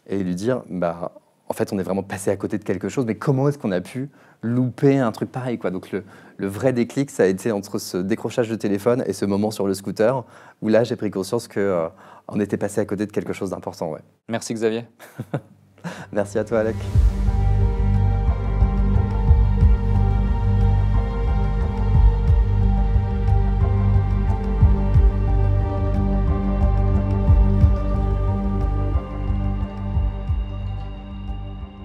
[SPEAKER 1] et lui dire, en fait, on est vraiment passé à côté de quelque chose, mais comment est-ce qu'on a pu louper un truc pareil, quoi. Donc le vrai déclic, ça a été entre ce décrochage de téléphone et ce moment sur le scooter, où là, j'ai pris conscience qu'on était passé à côté de quelque chose d'important. Ouais.
[SPEAKER 2] Merci Xavier.
[SPEAKER 1] Merci à toi, Alec.